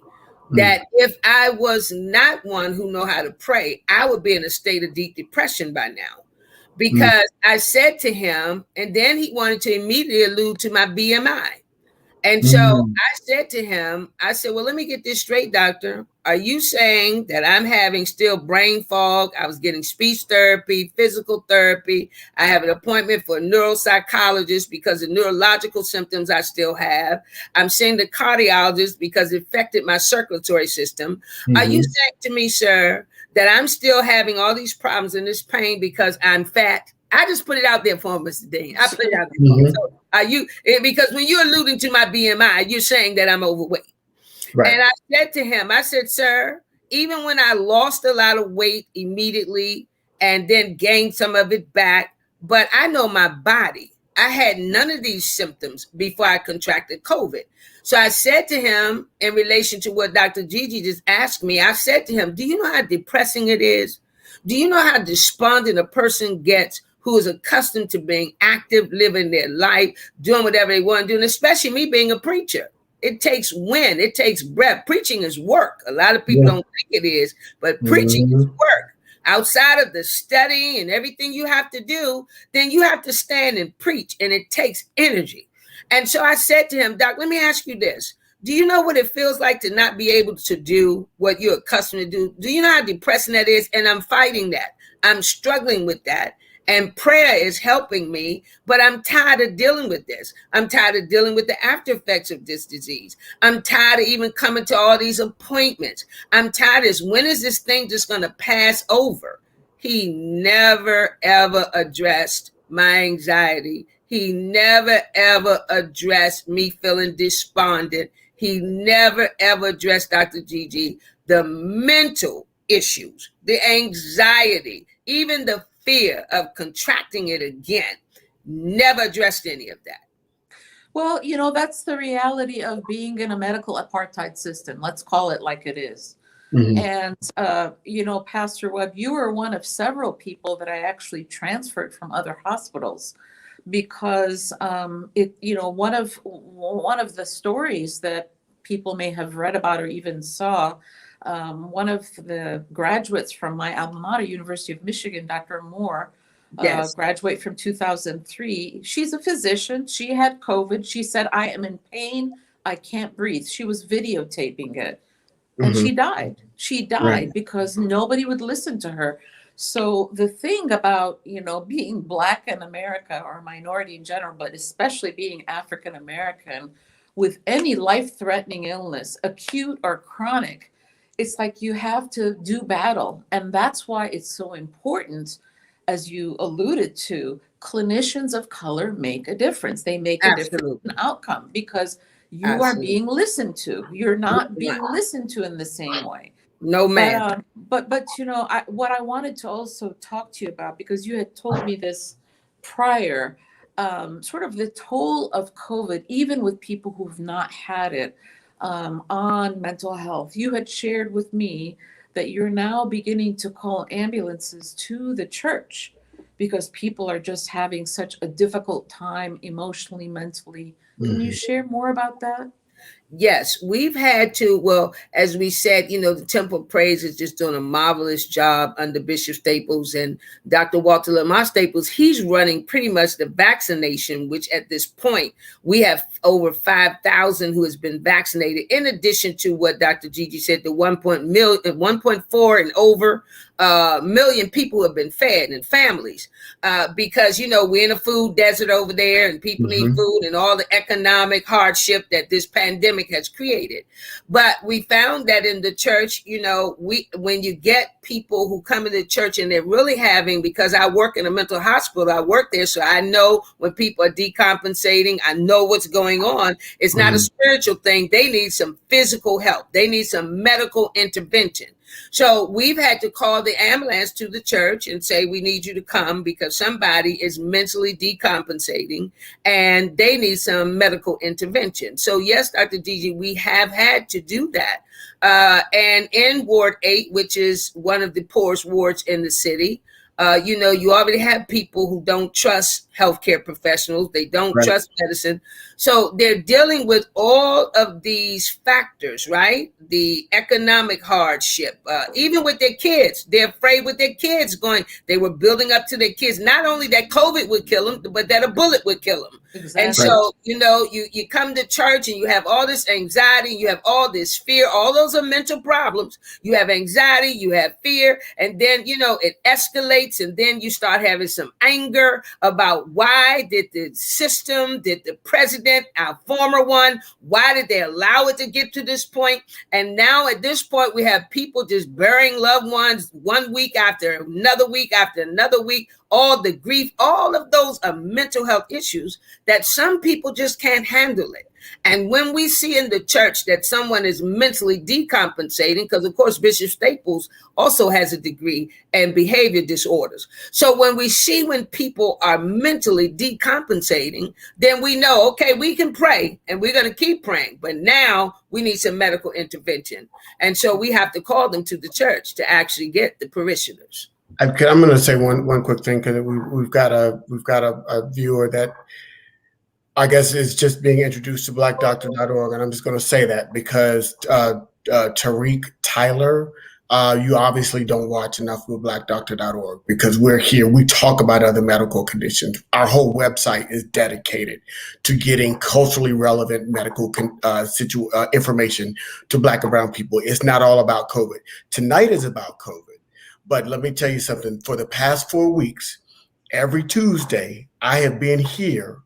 that if I was not one who know how to pray, I would be in a state of deep depression by now. Because I said to him, and then he wanted to immediately allude to my BMI. And so I said to him, I said, well, let me get this straight, doctor. Are you saying that I'm having still brain fog? I was getting speech therapy, physical therapy. I have an appointment for a neuropsychologist because of neurological symptoms I still have. I'm seeing the cardiologist because it affected my circulatory system. Are you saying to me, sir, that I'm still having all these problems and this pain because I'm fat? I just put it out there for him, Mr. Dean. I put it out there for him. So are you, because when you're alluding to my BMI, you're saying that I'm overweight. Right. And I said to him, I said, sir, even when I lost a lot of weight immediately and then gained some of it back, but I know my body. I had none of these symptoms before I contracted COVID. So I said to him, in relation to what Dr. Gigi just asked me, I said to him, do you know how depressing it is? Do you know how despondent a person gets who is accustomed to being active, living their life, doing whatever they want to do, and especially me being a preacher? It takes wind, it takes breath. Preaching is work. A lot of people don't think it is, but preaching is work. Outside of the studying and everything you have to do, then you have to stand and preach, and it takes energy. And so I said to him, Doc, let me ask you this. Do you know what it feels like to not be able to do what you're accustomed to do? Do you know how depressing that is? And I'm fighting that. I'm struggling with that. And prayer is helping me, but I'm tired of dealing with this. I'm tired of dealing with the after effects of this disease. I'm tired of even coming to all these appointments. I'm tired of this. When is this thing just going to pass over? He never, ever addressed my anxiety. He never, ever addressed me feeling despondent. He never, ever addressed, Dr. Gigi, the mental issues, the anxiety, even the fear of contracting it again. Never addressed any of that. Well, that's the reality of being in a medical apartheid system. Let's call it like it is. And, Pastor Webb, you were one of several people that I actually transferred from other hospitals because one of the stories that people may have read about or even saw, one of the graduates from my alma mater, University of Michigan, Dr. Moore, graduate from 2003. She's a physician. She had COVID. She said, I am in pain. I can't breathe. She was videotaping it. And she died. She died because nobody would listen to her. So the thing about, being Black in America or a minority in general, but especially being African American with any life-threatening illness, acute or chronic, it's like you have to do battle. And that's why it's so important, as you alluded to, clinicians of color make a difference. They make a difference in Absolutely. outcome because you are Absolutely. being listened to. You're not being Right. listened to in the same way. No, ma'am. But what I wanted to also talk to you about, because you had told me this prior, sort of the toll of COVID, even with people who've not had it, on mental health. You had shared with me that you're now beginning to call ambulances to the church because people are just having such a difficult time emotionally, mentally. Can you Mhm. share more about that? Yes, we've had to, well, as we said, the Temple of Praise is just doing a marvelous job under Bishop Staples and Dr. Walter Lamar Staples. He's running pretty much the vaccination, which at this point we have over 5,000 who has been vaccinated, in addition to what Dr. Gigi said, the 1.4 and over million people who have been fed, and families, because we're in a food desert over there, and people need Mhm. food, and all the economic hardship that this pandemic has created. But we found that in the church, when you get people who come into church and they're really having, because I work in a mental hospital, I work there, so I know when people are decompensating, I know what's going on. It's not a Mhm. spiritual thing. They need some physical help. They need some medical intervention. So we've had to call the ambulance to the church and say, we need you to come because somebody is mentally decompensating and they need some medical intervention. So yes, Dr. Gigi, we have had to do that. And in Ward 8, which is one of the poorest wards in the city, you already have people who don't trust healthcare professionals. They don't Right. trust medicine. So they're dealing with all of these factors, right? The economic hardship, even with their kids. They're afraid with their kids going. They were building up to their kids, not only that COVID would kill them, but that a bullet would kill them. And Exactly. Right. so, you come to church and you have all this anxiety, you have all this fear, all those are mental problems. You have anxiety, you have fear, and then, it escalates, and then you start having some anger about why did the system, did the president, our former one, why did they allow it to get to this point? And now at this point, we have people just burying loved ones 1 week after another week after another week, all the grief, all of those are mental health issues that some people just can't handle it. And when we see in the church that someone is mentally decompensating, because of course Bishop Staples also has a degree in behavior disorders. So when we see when people are mentally decompensating, then we know, okay, we can pray and we're going to keep praying. But now we need some medical intervention. And so we have to call them to the church to actually get the parishioners. I'm going to say one quick thing because we've got a viewer that I guess is just being introduced to blackdoctor.org, and I'm just going to say that because Tariq Tyler, you obviously don't watch enough with blackdoctor.org because we're here. We talk about other medical conditions. Our whole website is dedicated to getting culturally relevant medical information to Black and brown people. It's not all about COVID. Tonight is about COVID. But let me tell you something. For the past 4 weeks, every Tuesday, I have been here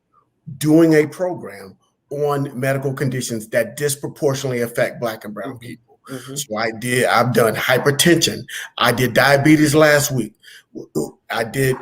doing a program on medical conditions that disproportionately affect Black and brown people. Mhm. So I've done hypertension. I did diabetes last week. I did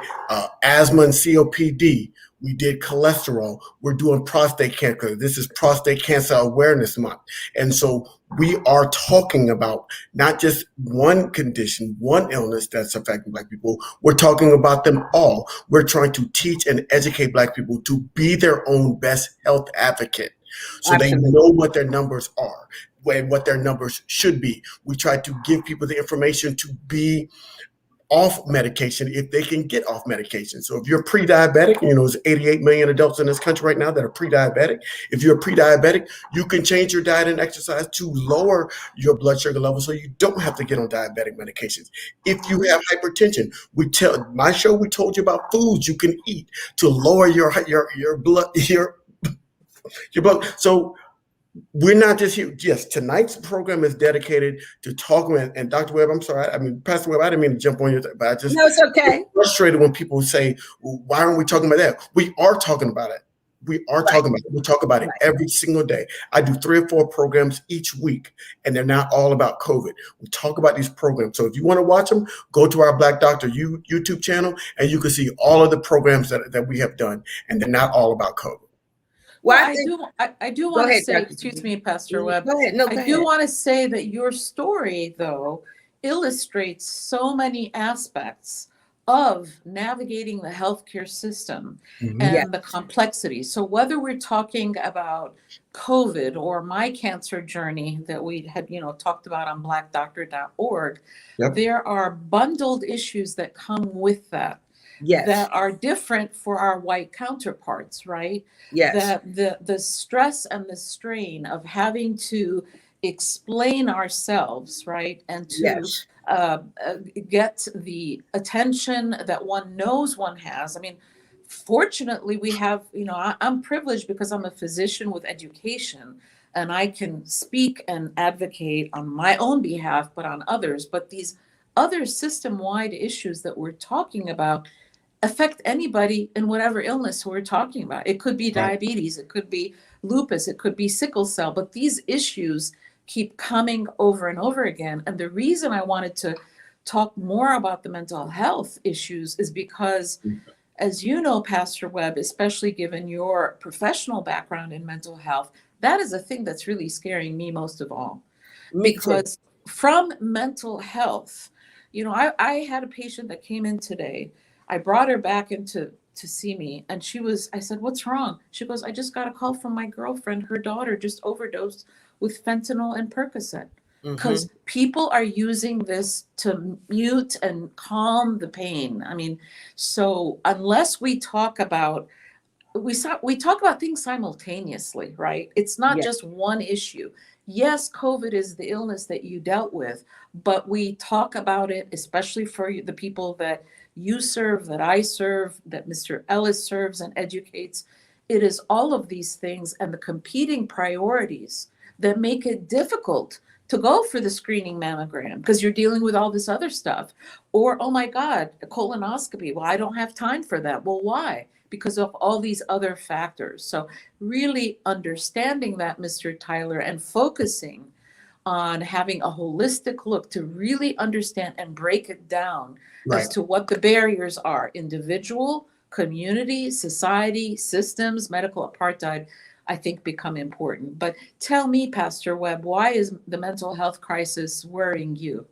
asthma and COPD. We did cholesterol. We're doing prostate cancer. This is Prostate Cancer Awareness Month. And so we are talking about not just one condition, one illness that's affecting Black people. We're talking about them all. We're trying to teach and educate Black people to be their own best health advocate so they Absolutely. know what their numbers are and what their numbers should be. We try to give people the information to be off medication if they can get off medication. So if you're pre-diabetic, there's 88 million adults in this country right now that are pre-diabetic. If you're pre-diabetic, you can change your diet and exercise to lower your blood sugar level so you don't have to get on diabetic medications. If you have hypertension, we told you about foods you can eat to lower your blood. So we're not just here. Yes, tonight's program is dedicated to talking. And Dr. Webb, I'm sorry. I mean, Pastor Webb, I didn't mean to jump on you, but I just No, it's okay. get frustrated when people say, well, why aren't we talking about that? We are talking about it. We are talking about it. We talk about it every single day. I do 3 or 4 programs each week, and they're not all about COVID. We talk about these programs. So if you want to watch them, go to our Black Doctor YouTube channel, and you can see all of the programs that we have done, and they're not all about COVID. Well, I do want to say, excuse me, Pastor Webb. Go ahead. No, I do want to say that your story, though, illustrates so many aspects of navigating the healthcare system and the complexity. So whether we're talking about COVID or my cancer journey that we had, talked about on blackdoctor.org, there are bundled issues that come with that. Yes. That are different for our white counterparts, right? Yes. That the stress and the strain of having to explain ourselves, right? And to get the attention that one knows one has. I mean, fortunately, we have, I'm privileged because I'm a physician with education, and I can speak and advocate on my own behalf, but on others. But these other system-wide issues that we're talking about affect anybody in whatever illness we're talking about. It could be diabetes, it could be lupus, it could be sickle cell, but these issues keep coming over and over again. And the reason I wanted to talk more about the mental health issues is because, as you know, Pastor Webb, especially given your professional background in mental health, that is a thing that's really scaring me most of all. Because from mental health, I had a patient that came in today. I brought her back in to see me, and I said, what's wrong? She goes, I just got a call from my girlfriend. Her daughter just overdosed with fentanyl and Percocet. Because people are using this to mute and calm the pain. I mean, so unless we talk about, we talk about things simultaneously, right? It's not just one issue. Yes, COVID is the illness that you dealt with, but we talk about it, especially for the people that you serve, that I serve, that Mr. Ellis serves and educates. It is all of these things and the competing priorities that make it difficult to go for the screening mammogram because you're dealing with all this other stuff. Or, oh my God, a colonoscopy. Well, I don't have time for that. Well, why? Because of all these other factors. So really understanding that, Mr. Tyler, and focusing on having a holistic look to really understand and break it down as to what the barriers are: individual, community, society, systems, medical apartheid, I think become important. But tell me, Pastor Webb, why is the mental health crisis worrying you?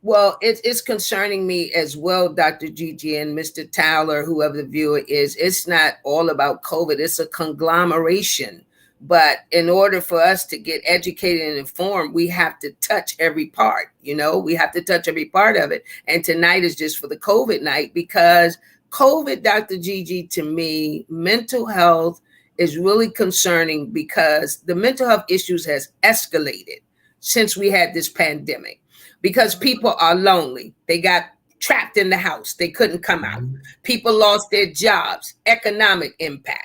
Well, it's concerning me as well, Dr. Gigi and Mr. Tyler, whoever the viewer is. It's not all about COVID. It's a conglomeration. But in order for us to get educated and informed, we have to touch every part. We have to touch every part of it. And tonight is just for the COVID night, because COVID, Dr. Gigi, to me, mental health is really concerning because the mental health issues has escalated since we had this pandemic. Because people are lonely. They got trapped in the house. They couldn't come out. People lost their jobs, economic impact.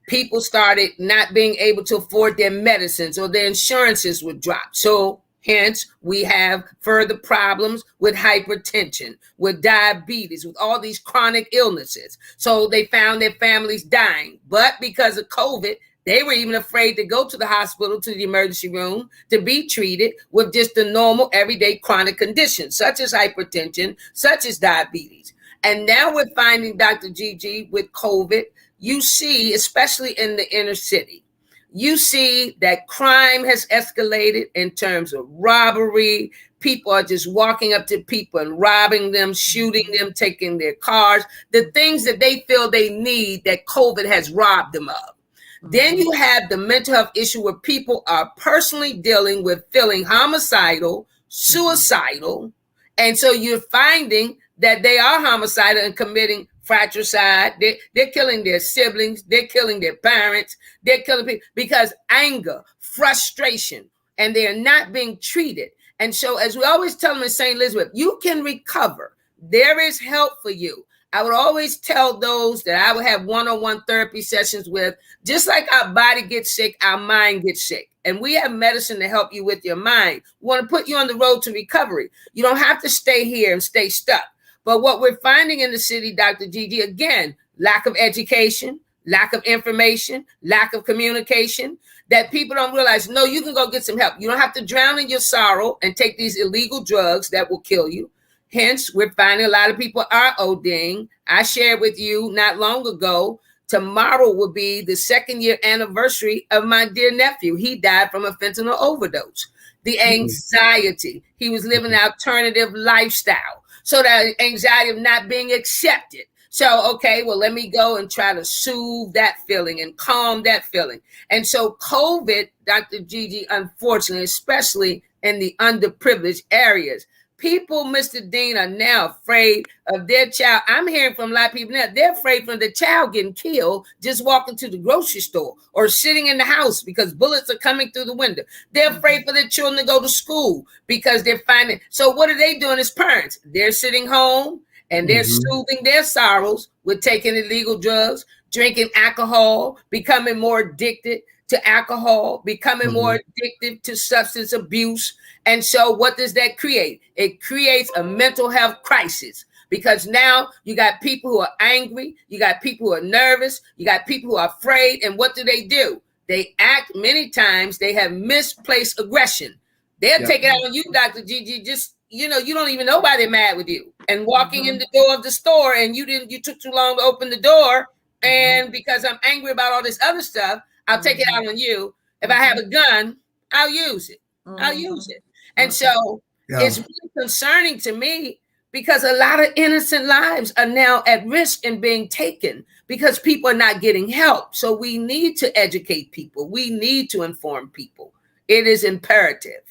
People started not being able to afford their medicines, or their insurances would drop. So hence, we have further problems with hypertension, with diabetes, with all these chronic illnesses. So they found their families dying. But because of COVID, they were even afraid to go to the hospital, to the emergency room, to be treated with just the normal everyday chronic conditions, such as hypertension, such as diabetes. And now we're finding, Dr. Gigi, with COVID, you see, especially in the inner city, you see that crime has escalated in terms of robbery. People are just walking up to people and robbing them, shooting them, taking their cars, the things that they feel they need that COVID has robbed them of. Then you have the mental health issue where people are personally dealing with feeling homicidal, suicidal. And so you're finding that they are homicidal and committing fratricide. They're killing their siblings. They're killing their parents. They're killing people because anger, frustration, and they are not being treated. And so, as we always tell them in St. Elizabeth, you can recover. There is help for you. I would always tell those that I would have one-on-one therapy sessions with, just like our body gets sick, our mind gets sick. And we have medicine to help you with your mind. We want to put you on the road to recovery. You don't have to stay here and stay stuck. But what we're finding in the city, Dr. Gigi, again, lack of education, lack of information, lack of communication, that people don't realize, no, you can go get some help. You don't have to drown in your sorrow and take these illegal drugs that will kill you. Hence, we're finding a lot of people are ODing. I shared with you not long ago, tomorrow will be the 2nd year anniversary of my dear nephew. He died from a fentanyl overdose. The anxiety, he was living an alternative lifestyle. So that anxiety of not being accepted. So, okay, well, let me go and try to soothe that feeling and calm that feeling. And so COVID, Dr. Gigi, unfortunately, especially in the underprivileged areas, people, Mr. Dean, are now afraid of their child. I'm hearing from a lot of people now, they're afraid from the child getting killed just walking to the grocery store or sitting in the house because bullets are coming through the window. They're afraid for their children to go to school because they're finding. So what are they doing as parents? They're sitting home and they're soothing their sorrows with taking illegal drugs, drinking alcohol, becoming more addicted to alcohol, becoming more addicted to substance abuse. And so what does that create? It creates a mental health crisis because now you got people who are angry, you got people who are nervous, you got people who are afraid. And what do? They act, many times they have misplaced aggression. They'll take it out on you, Dr. Gigi, just, you don't even know why they're mad with you. And walking in the door of the store and you took too long to open the door. And because I'm angry about all this other stuff, I'll take it out on you. If I have a gun, I'll use it. I'll use it. And so it's really concerning to me because a lot of innocent lives are now at risk in being taken because people are not getting help. So we need to educate people. We need to inform people. It is imperative.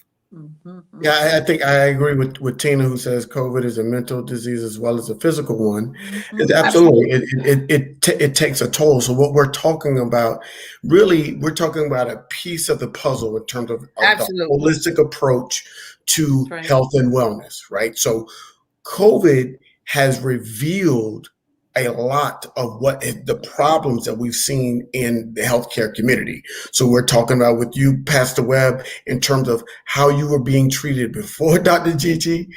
Yeah, I think I agree with Tina, who says COVID is a mental disease as well as a physical one. Absolutely, it takes a toll. So what we're talking about, really, we're talking about a piece of the puzzle in terms of the holistic approach to health and wellness, right? So COVID has revealed a lot of what the problems that we've seen in the healthcare community. So we're talking about with you, Pastor Webb, in terms of how you were being treated before Dr. Gigi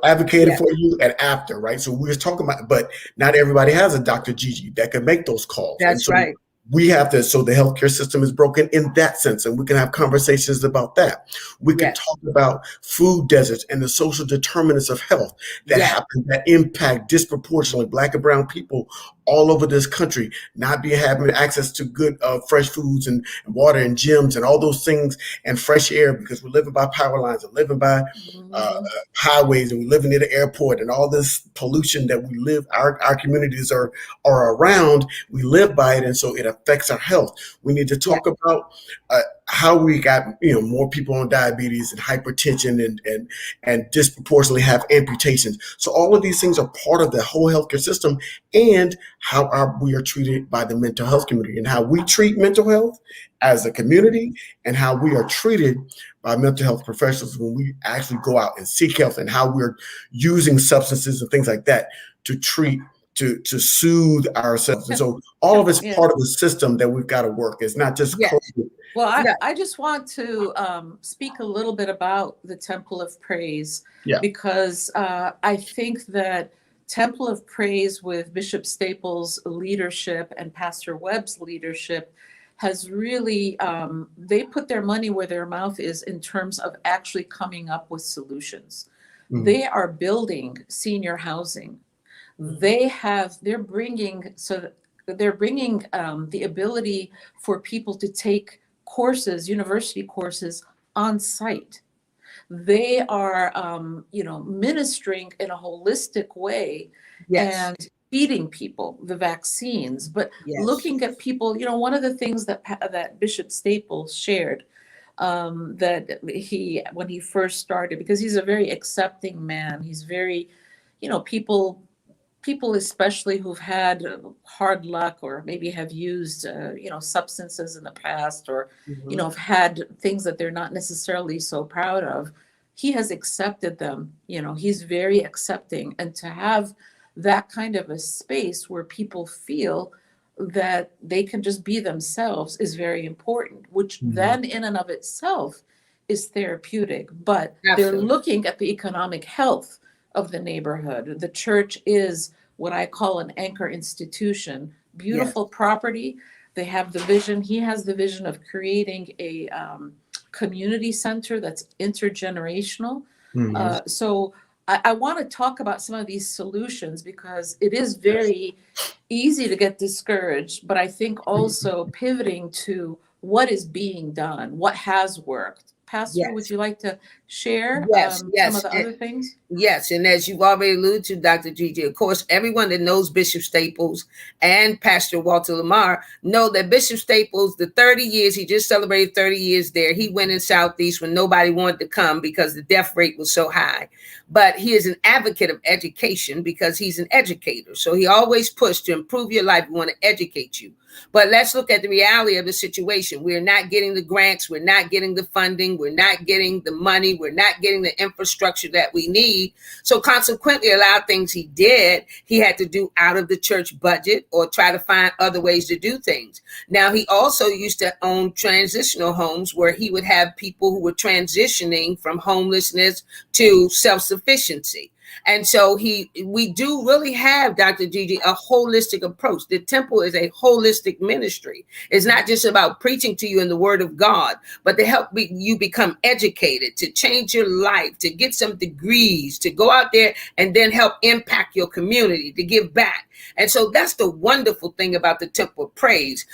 advocated for you and after, right? So we were talking about, but not everybody has a Dr. Gigi that can make those calls. That's right. We have to, so the healthcare system is broken in that sense, and we can have conversations about that. We can talk about food deserts and the social determinants of health that happen, that impact disproportionately Black and brown people all over this country, not having access to good fresh foods and water and gyms and all those things and fresh air because we're living by power lines and living by highways and we're living near the airport and all this pollution that we live, our communities are around, we live by it, and so it affects our health. We need to talk about how we got more people on diabetes and hypertension and disproportionately have amputations. So all of these things are part of the whole healthcare system, and how we are treated by the mental health community and how we treat mental health as a community and how we are treated by mental health professionals when we actually go out and seek health, and how we're using substances and things like that to treat, to soothe ourselves. And so all of it's part of the system that we've got to work. It's not just COVID. Well, I just want to speak a little bit about the Temple of Praise, because I think that Temple of Praise with Bishop Staples' leadership and Pastor Webb's leadership has really, they put their money where their mouth is in terms of actually coming up with solutions. They are building senior housing. They're bringing the ability for people to take courses, university courses on site. They are, ministering in a holistic way and feeding people the vaccines, but looking at people, one of the things that Bishop Staples shared, that when he first started, because he's a very accepting man, he's very, people especially who've had hard luck or maybe have used, substances in the past, or, have had things that they're not necessarily so proud of, he has accepted them. He's very accepting. And to have that kind of a space where people feel that they can just be themselves is very important, which then in and of itself is therapeutic. But they're Absolutely. looking at the economic health of the neighborhood. The church is what I call an anchor institution, beautiful property. They have the vision. He has the vision of creating a community center that's intergenerational. So I want to talk about some of these solutions because it is very easy to get discouraged, but I think also pivoting to what is being done, what has worked. Pastor, would Yes. you like to share Yes. some of the other things? Yes, and as you've already alluded to, Dr. Gigi, of course, everyone that knows Bishop Staples and Pastor Walter Lamar know that Bishop Staples, the 30 years, he just celebrated 30 years there. He went in Southeast when nobody wanted to come because the death rate was so high. But he is an advocate of education because he's an educator. So he always pushed to improve your life. We want to educate you. But let's look at the reality of the situation. We're not getting the grants. We're not getting the funding. We're not getting the money. We're not getting the infrastructure that we need. So consequently, a lot of things he did, he had to do out of the church budget or try to find other ways to do things. Now, he also used to own transitional homes where he would have people who were transitioning from homelessness to self-sufficiency. And so we do really have, Dr. Gigi, a holistic approach. The temple is a holistic ministry. It's not just about preaching to you in the word of God, but to help you become educated, to change your life, to get some degrees, to go out there and then help impact your community, to give back. And so that's the wonderful thing about the Temple of Praise.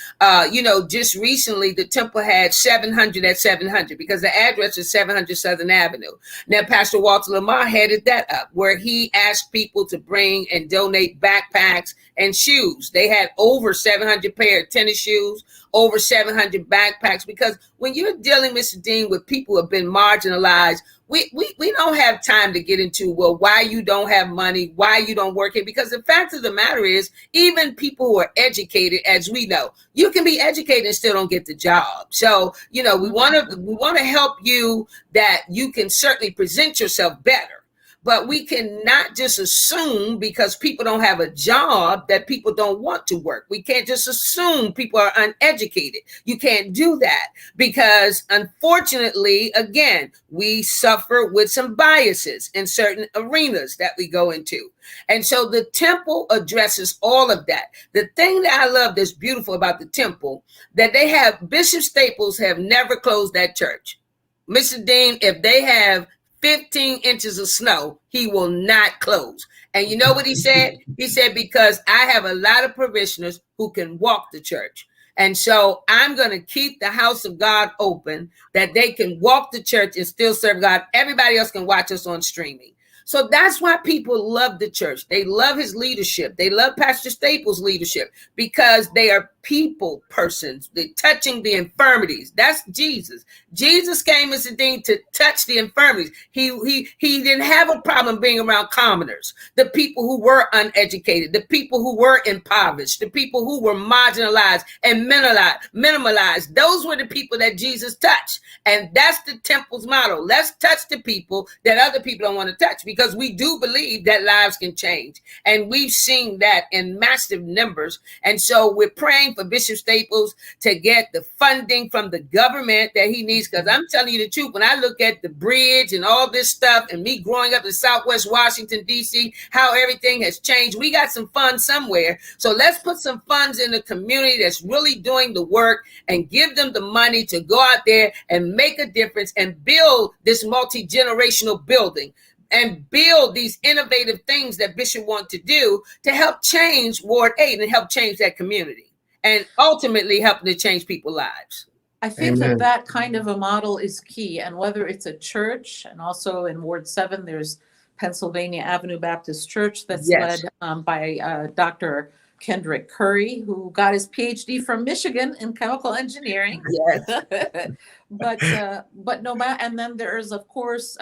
Just recently, the temple had 700 at 700 because the address is 700 Southern Avenue. Now, Pastor Walter Lamar headed that up, where he asked people to bring and donate backpacks and shoes. They had over 700 pair of tennis shoes, over 700 backpacks, because when you're dealing, Mr. Dean, with people who have been marginalized, we don't have time to get into, well, why you don't have money, why you don't work here, because the fact of the matter is, even people who are educated, as we know, you can be educated and still don't get the job. So, we want to help you that you can certainly present yourself better. But we cannot just assume because people don't have a job that people don't want to work. We can't just assume people are uneducated. You can't do that because, unfortunately, again, we suffer with some biases in certain arenas that we go into. And so the temple addresses all of that. The thing that I love that's beautiful about the temple, that they have, Bishop Staples have never closed that church. Mr. Dean, if they have 15 inches of snow, he will not close. And you know what he said? He said, because I have a lot of parishioners who can walk the church. And so I'm going to keep the house of God open that they can walk the church and still serve God. Everybody else can watch us on streaming. So that's why people love the church. They love his leadership. They love Pastor Staples' leadership because they are people persons. They're touching the infirmities. That's Jesus. Jesus came as a thing to touch the infirmities. He didn't have a problem being around commoners, the people who were uneducated, the people who were impoverished, the people who were marginalized and minimalized. Those were the people that Jesus touched. And that's the temple's motto. Let's touch the people that other people don't want to touch, because we do believe that lives can change. And we've seen that in massive numbers. And so we're praying for Bishop Staples to get the funding from the government that he needs. Because I'm telling you the truth, when I look at the bridge and all this stuff, and me growing up in Southwest Washington, D.C., how everything has changed, we got some funds somewhere. So let's put some funds in the community that's really doing the work and give them the money to go out there and make a difference and build this multi-generational building and build these innovative things that Bishop wants to do to help change Ward 8 and help change that community and ultimately helping to change people's lives. I think that kind of a model is key. And whether it's a church, and also in Ward 7, there's Pennsylvania Avenue Baptist Church that's led by Dr. Kendrick Curry, who got his PhD from Michigan in chemical engineering. Yes. But no matter, and then there is, of course,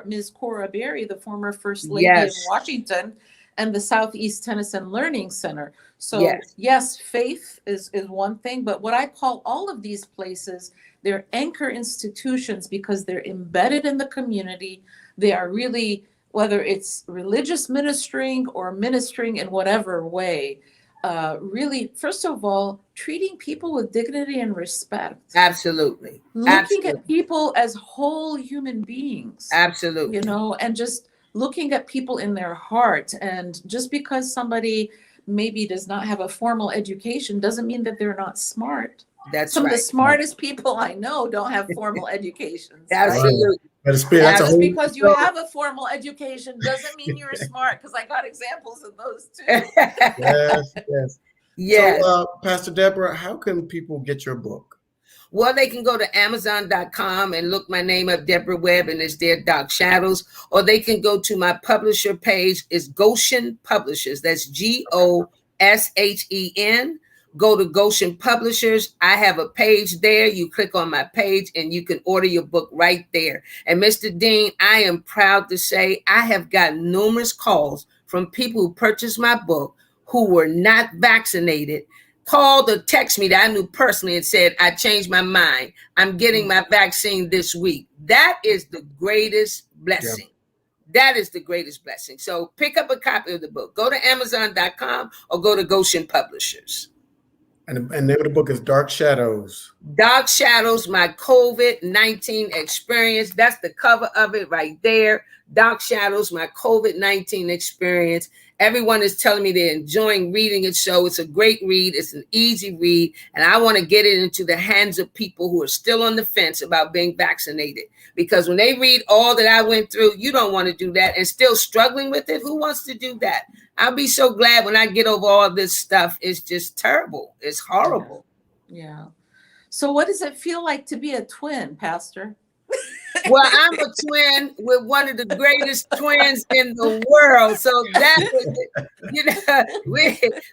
Ms. Cora Berry, the former First Lady of Washington, and the Southeast Tennyson Learning Center. So yes, faith is one thing, but what I call all of these places, they're anchor institutions because they're embedded in the community. They are really whether it's religious ministering or ministering in whatever way, really, first of all, treating people with dignity and respect. Absolutely. Looking at people as whole human beings. Absolutely. You know, and just looking at people in their heart. And just because somebody maybe does not have a formal education doesn't mean that they're not smart. That's Some right. of the smartest people I know don't have formal educations. Absolutely. But Just because you have a formal education doesn't mean you're smart, because I got examples of those too. Yes. Yes. So, Pastor Deborah, how can people get your book? Well, they can go to Amazon.com and look my name up, Deborah Webb, and it's there, Dark Shadows. Or they can go to my publisher page. It's Goshen Publishers. That's Goshen. Go to Goshen Publishers. I have a page there. You click on my page and you can order your book right there. And Mr. Dean, I am proud to say I have gotten numerous calls from people who purchased my book who were not vaccinated, called or text me that I knew personally and said, I changed my mind. I'm getting my vaccine this week. That is the greatest blessing. Yeah. That is the greatest blessing. So pick up a copy of the book. Go to Amazon.com or go to Goshen Publishers. And the name of the book is Dark Shadows. Dark Shadows, my COVID-19 experience. That's the cover of it right there. Dark Shadows, my COVID-19 experience. Everyone is telling me they're enjoying reading it. So it's a great read. It's an easy read. And I want to get it into the hands of people who are still on the fence about being vaccinated. Because when they read all that I went through, you don't want to do that. And still struggling with it, who wants to do that? I'll be so glad when I get over all this stuff. It's just terrible. It's horrible. Yeah. So what does it feel like to be a twin, Pastor? Well, I'm a twin with one of the greatest twins in the world. So that was,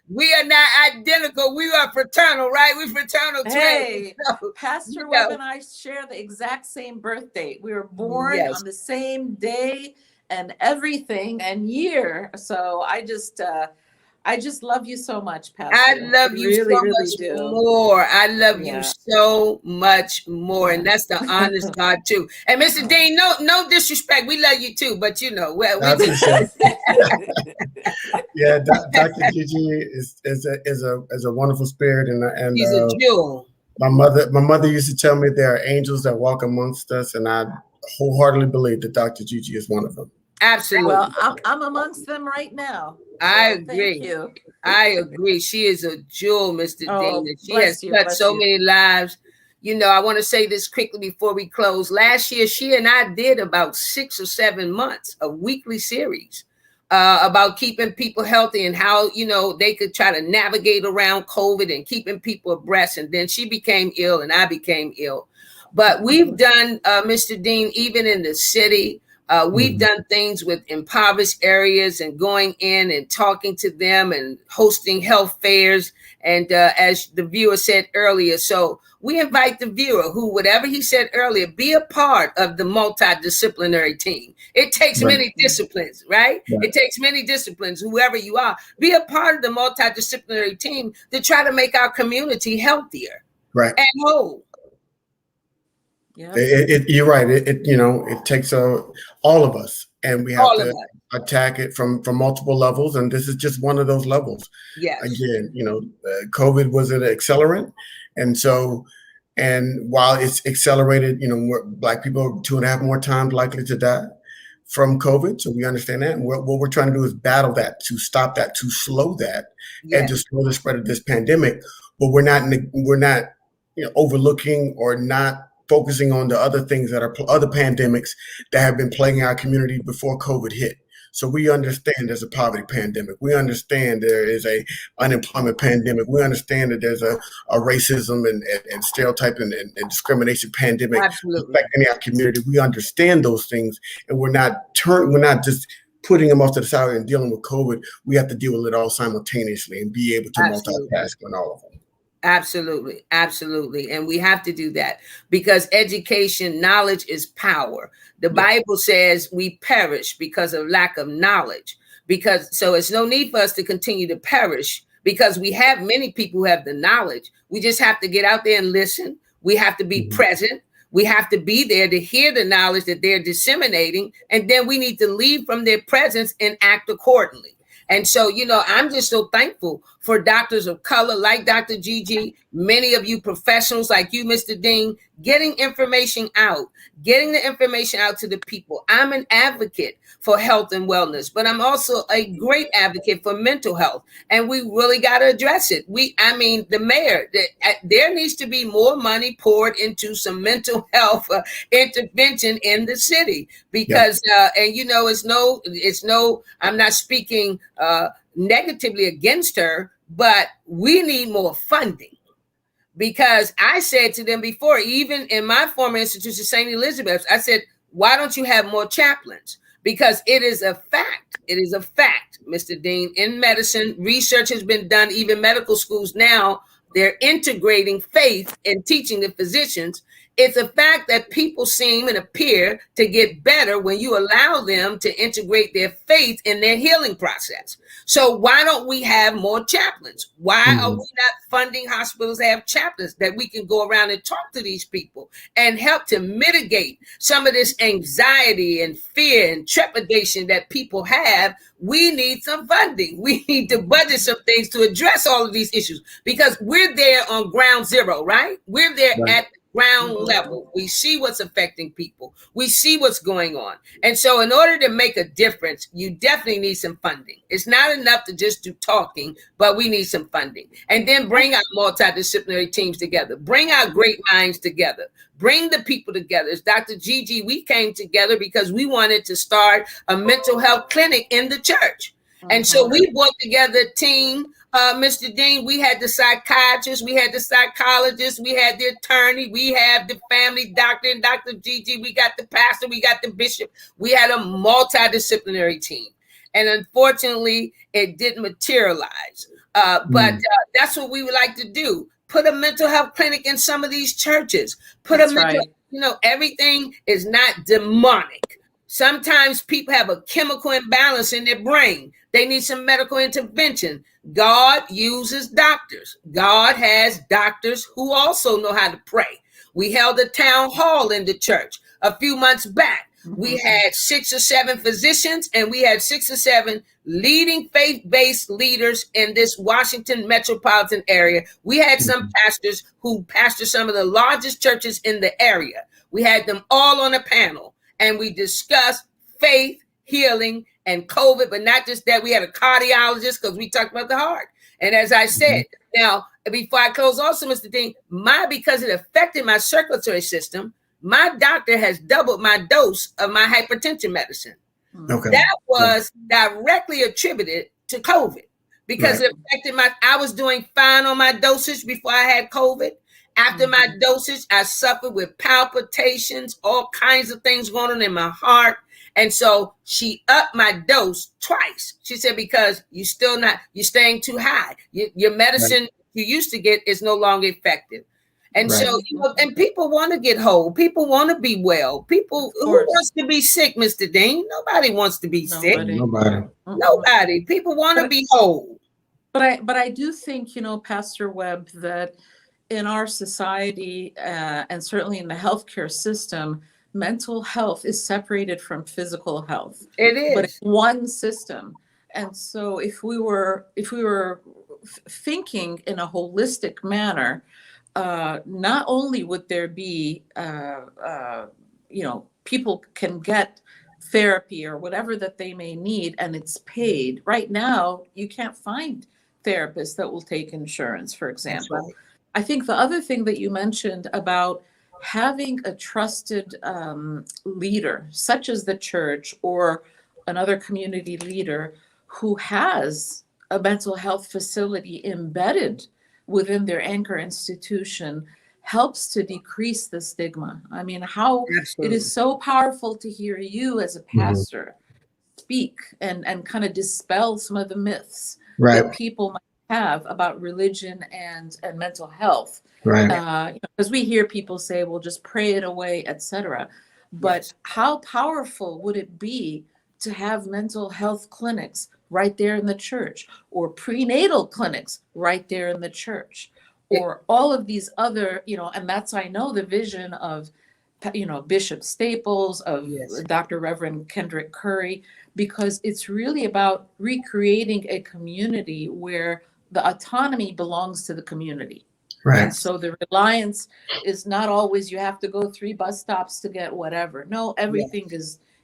we are not identical. We are fraternal, right? We're fraternal twins. So, Pastor Webb and I share the exact same birth date. We were born on the same day and everything and year. So I just love you so much, Pastor. I love you so much more. I love you so much more. And that's the honest God too. And Mr. Dean, no disrespect. We love you too, but you know, yeah, Dr. Gigi is a wonderful spirit, and she's a jewel. My mother used to tell me there are angels that walk amongst us, and I wholeheartedly believe that Dr. Gigi is one of them. Absolutely. Well, I'm amongst them right now. I agree. Thank you. I agree. She is a jewel, Mr. Dean. She has touched so many lives. You know, I want to say this quickly before we close. Last year, she and I did about 6 or 7 months of weekly series about keeping people healthy and how, you know, they could try to navigate around COVID and keeping people abreast. And then she became ill and I became ill. But we've done, Mr. Dean, even in the city, we've done things with impoverished areas and going in and talking to them and hosting health fairs. And as the viewer said earlier, so we invite the viewer who, whatever he said earlier, be a part of the multidisciplinary team. It takes many disciplines, right? It takes many disciplines, whoever you are. Be a part of the multidisciplinary team to try to make our community healthier and whole. Yeah, you're right. It takes all of us, and we have to attack it from multiple levels. And this is just one of those levels. Yes. Again, COVID was an accelerant, and while it's accelerated, Black people are 2.5 more times likely to die from COVID. So we understand that, and what we're trying to do is battle that, to stop that, to slow that, and to slow the spread of this pandemic. But we're not overlooking or not focusing on the other things that are other pandemics that have been plaguing our community before COVID hit. So we understand there's a poverty pandemic. We understand there is a unemployment pandemic. We understand that there's a racism and stereotyping and discrimination pandemic affecting our community. We understand those things, and we're not just putting them off to the side and dealing with COVID. We have to deal with it all simultaneously and be able to multitask on all of them. Absolutely. Absolutely. And we have to do that because education, knowledge is power. The Bible says we perish because of lack of knowledge, so it's no need for us to continue to perish because we have many people who have the knowledge. We just have to get out there and listen. We have to be present. We have to be there to hear the knowledge that they're disseminating, and then we need to leave from their presence and act accordingly. And so, I'm just so thankful for doctors of color like Dr. Gigi, many of you professionals like you, Mr. Dean, getting information out, getting the information out to the people. I'm an advocate for health and wellness, but I'm also a great advocate for mental health. And we really got to address it. The mayor, there needs to be more money poured into some mental health intervention in the city, because, I'm not speaking negatively against her, but we need more funding. Because I said to them before, even in my former institution, St. Elizabeth's, I said, why don't you have more chaplains? Because it is a fact. It is a fact, Mr. Dean, in medicine, research has been done. Even medical schools now, they're integrating faith and teaching the physicians. It's a fact that people seem and appear to get better when you allow them to integrate their faith in their healing process. So why don't we have more chaplains? Why are we not funding hospitals that have chaplains that we can go around and talk to these people and help to mitigate some of this anxiety and fear and trepidation that people have? We need some funding. We need to budget some things to address all of these issues, because we're there on ground zero, right? We're there at ground level. We see what's affecting people. We see what's going on. And so in order to make a difference, you definitely need some funding. It's not enough to just do talking, but we need some funding. And then bring our multidisciplinary teams together. Bring our great minds together. Bring the people together. As Dr. Gigi, we came together because we wanted to start a mental health clinic in the church. And so we brought together a team. Mr. Dean, we had the psychiatrist, we had the psychologist, we had the attorney, we had the family doctor and Dr. Gigi, we got the pastor, we got the bishop. We had a multidisciplinary team. And unfortunately, it didn't materialize. But that's what we would like to do. Put a mental health clinic in some of these churches. Everything is not demonic. Sometimes people have a chemical imbalance in their brain. They need some medical intervention. God uses doctors. God has doctors who also know how to pray. We held a town hall in the church a few months back. We had 6 or 7 physicians, and we had 6 or 7 leading faith-based leaders in this Washington metropolitan area. We had some pastors who pastor some of the largest churches in the area. We had them all on a panel, and we discussed faith, healing, and COVID. But not just that, we had a cardiologist because we talked about the heart. And as I said, now, before I close also, Mr. Dean, because it affected my circulatory system, my doctor has doubled my dose of my hypertension medicine. Okay. That was directly attributed to COVID, because it affected I was doing fine on my dosage before I had COVID. After my dosage, I suffered with palpitations, all kinds of things going on in my heart. And so she upped my dose twice. She said, because you're staying too high. Your medicine you used to get is no longer effective. And so, and people want to get whole. People want to be well. People who wants to be sick, Mr. Dean? Nobody wants to be sick. Nobody. People want to be whole. But I do think, Pastor Webb, that in our society and certainly in the healthcare system, mental health is separated from physical health. It is. But it's one system. And so if we were thinking in a holistic manner, not only would there be, people can get therapy or whatever that they may need, and it's paid. Right now, you can't find therapists that will take insurance, for example. Right. I think the other thing that you mentioned about having a trusted leader, such as the church or another community leader who has a mental health facility embedded within their anchor institution, helps to decrease the stigma. I mean, it is so powerful to hear you as a pastor speak and kind of dispel some of the myths that people might have about religion and mental health. Because we hear people say, well, just pray it away, etc. But how powerful would it be to have mental health clinics right there in the church, or prenatal clinics right there in the church, or all of these other, and that's, I know, the vision of Bishop Staples, of Yes. Dr. Reverend Kendrick Curry, because it's really about recreating a community where the autonomy belongs to the community. Right. And so the reliance is not always you have to go 3 bus stops to get whatever. No, everything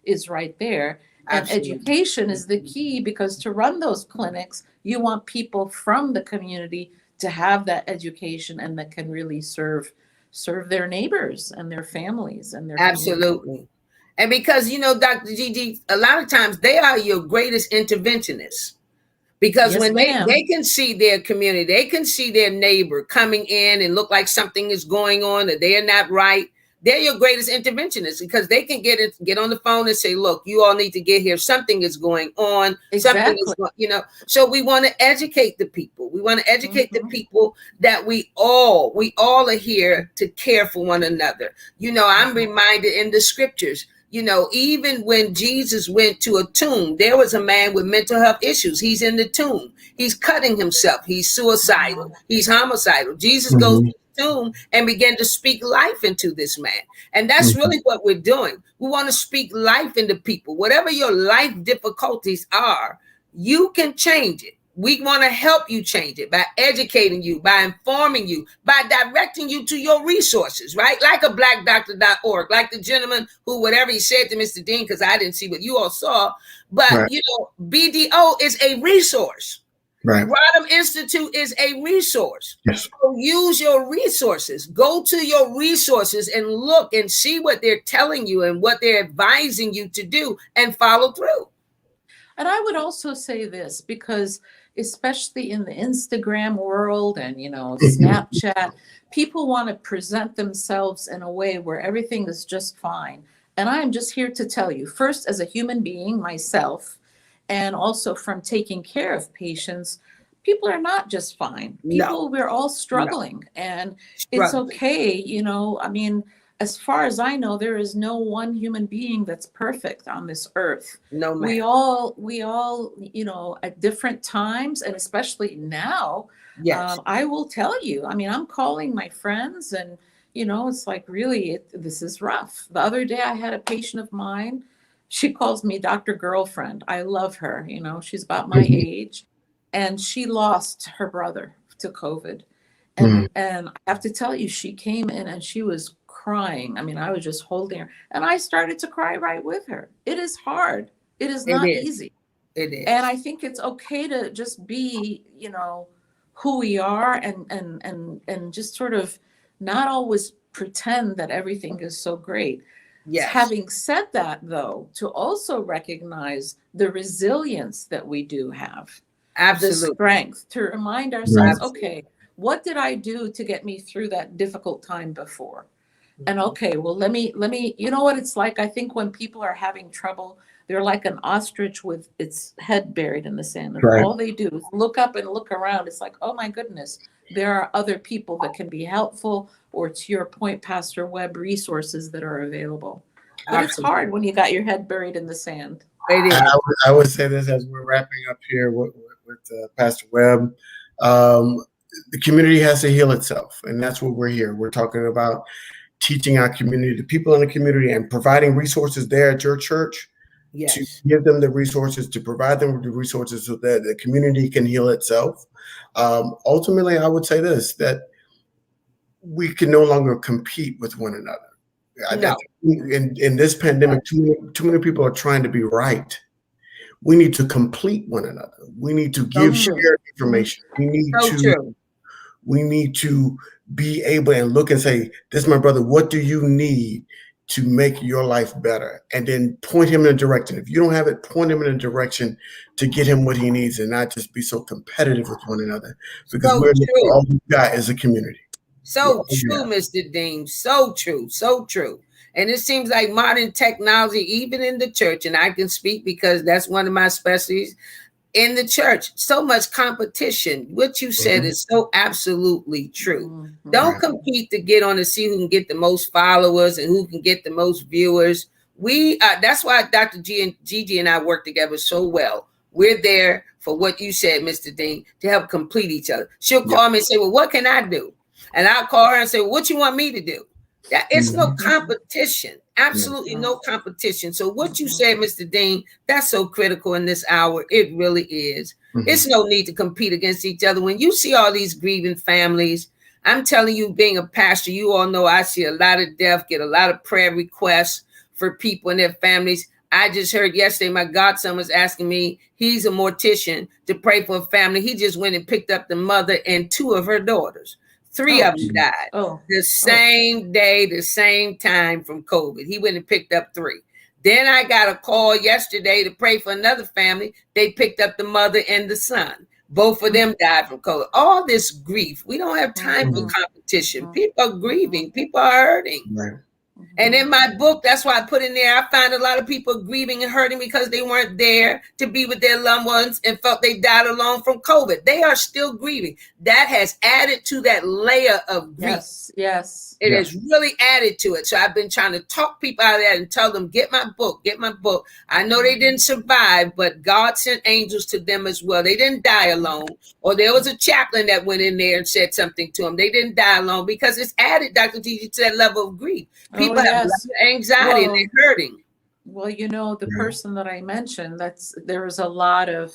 is right there. And Absolutely. education is the key, because to run those clinics, you want people from the community to have that education and that can really serve their neighbors and their families and their community. Absolutely. And because, Dr. Gigi, a lot of times they are your greatest interventionists. Because Yes, when ma'am. they can see their community, they can see their neighbor coming in and look like something is going on, that they're not right. They're your greatest interventionists, because they can get on the phone and say, look, you all need to get here. Something is going on. Something is Exactly. So we want to educate the people. We want to educate the Mhm. people that we all are here to care for one another. I'm reminded in the scriptures, even when Jesus went to a tomb, there was a man with mental health issues. He's in the tomb. He's cutting himself. He's suicidal. He's homicidal. Jesus goes to the tomb and began to speak life into this man. And that's really what we're doing. We want to speak life into people. Whatever your life difficulties are, you can change it. We want to help you change it by educating you, by informing you, by directing you to your resources, right? Like a blackdoctor.org, like the gentleman who, whatever he said to Mr. Dean, because I didn't see what you all saw, but, BDO is a resource. Right. Rodham Institute is a resource. Yes. So use your resources. Go to your resources and look and see what they're telling you and what they're advising you to do, and follow through. And I would also say this, because especially in the Instagram world and, Snapchat, people want to present themselves in a way where everything is just fine. And I am just here to tell you, first, as a human being myself, and also from taking care of patients, people are not just fine. People, we're all struggling. And it's okay. As far as I know, there is no one human being that's perfect on this earth. No, ma'am. We all, at different times, and especially now, I will tell you, I'm calling my friends, and, it's like, really, this is rough. The other day I had a patient of mine. She calls me Dr. Girlfriend. I love her. She's about my age, and she lost her brother to COVID. And I have to tell you, she came in and she was crying. I was just holding her, and I started to cry right with her. It is hard. It is not easy. It is. And I think it's okay to just be, who we are, and just sort of not always pretend that everything is so great. Yes. Having said that, though, to also recognize the resilience that we do have. Absolutely. The strength to remind ourselves, okay, what did I do to get me through that difficult time before? And okay, well, let me, you know what it's like? I think when people are having trouble, they're like an ostrich with its head buried in the sand. And all they do is look up and look around. It's like, oh my goodness, there are other people that can be helpful, or, to your point, Pastor Webb, resources that are available. But it's hard when you got your head buried in the sand. I would say this as we're wrapping up here with Pastor Webb. The community has to heal itself, and that's what we're here. We're talking about teaching our community, the people in the community, and providing resources there at your church to give them the resources, to provide them with the resources so that the community can heal itself. Ultimately, I would say this, that we can no longer compete with one another. In this pandemic, too many people are trying to be right. We need to complete one another. We need to give shared information. We need to be able and look and say, this is my brother. What do you need to make your life better? And then point him in a direction. If you don't have it, point him in a direction to get him what he needs, and not just be so competitive with one another, because all we've got is a community. So true, Mr. Dean. So true. So true. And it seems like modern technology, even in the church, and I can speak because that's one of my specialties in the church, so much competition. What you said is so absolutely true. Don't compete to get on to see who can get the most followers and who can get the most viewers. That's why Dr. Gigi and I work together so well. We're there for what you said, Mr. Dean, to help complete each other. She'll call me and say, well, what can I do? And I'll call her and say, well, what you want me to do? It's no Mhm. competition. Absolutely no competition. So what you said, Mr. Dean, that's so critical in this hour. It really is. It's no need to compete against each other. When you see all these grieving families, I'm telling you, being a pastor, you all know I see a lot of death, get a lot of prayer requests for people and their families. I just heard yesterday my godson was asking me, he's a mortician, to pray for a family. He just went and picked up the mother and 2 of her daughters. 3 of them died the same day, the same time from COVID. He went and picked up 3. Then I got a call yesterday to pray for another family. They picked up the mother and the son. Both of them died from COVID. All this grief. We don't have time for competition. People are grieving. People are hurting. Right. And in my book, that's why I put in there, I find a lot of people grieving and hurting because they weren't there to be with their loved ones and felt they died alone from COVID. They are still grieving. That has added to that layer of grief. Yes. It has really added to it. So I've been trying to talk people out of that and tell them, get my book, get my book. I know they didn't survive, but God sent angels to them as well. They didn't die alone. Or there was a chaplain that went in there and said something to them. They didn't die alone, because it's added, Dr. Gigi, to that level of grief. People have a lot of anxiety and they're hurting. Well, the person that I mentioned, there was a lot of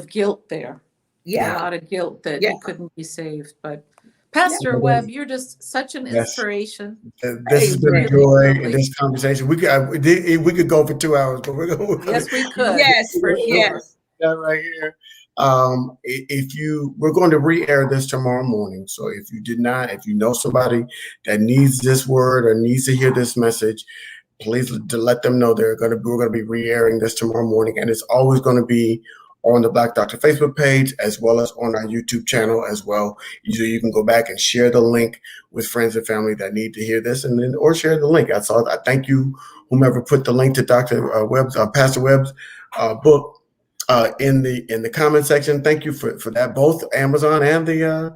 guilt there. Yeah. A lot of guilt that he couldn't be saved. But Pastor Webb, you're just such an inspiration. This has been a joy in this conversation. We could go for 2 hours, but we're going. Yes, we could. Yes, for sure. Yes. That right here. We're going to re-air this tomorrow morning. So if you know somebody that needs this word or needs to hear this message, please let them know we're going to be re-airing this tomorrow morning, and it's always going to be on the Black Doctor Facebook page as well as on our YouTube channel as well. You can go back and share the link with friends and family that need to hear this, or share the link. I thank you, whomever put the link to Dr. Webb's, Pastor Webb's book in the comment section. Thank you for that, both Amazon and the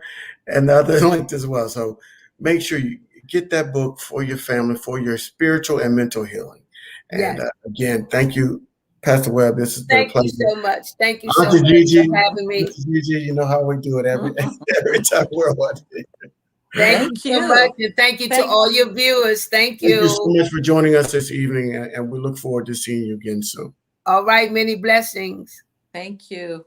other link as well. So make sure you get that book for your family, for your spiritual and mental healing. And again, thank you, Pastor Webb. This has been a pleasure. Thank you so much. Thank you so much Gigi, for having me. Gigi, you know how we do it every time we're on. Thank you so much, and thank you to all your viewers. Thank you. Thank you so much for joining us this evening, and we look forward to seeing you again soon. All right, many blessings. Thank you.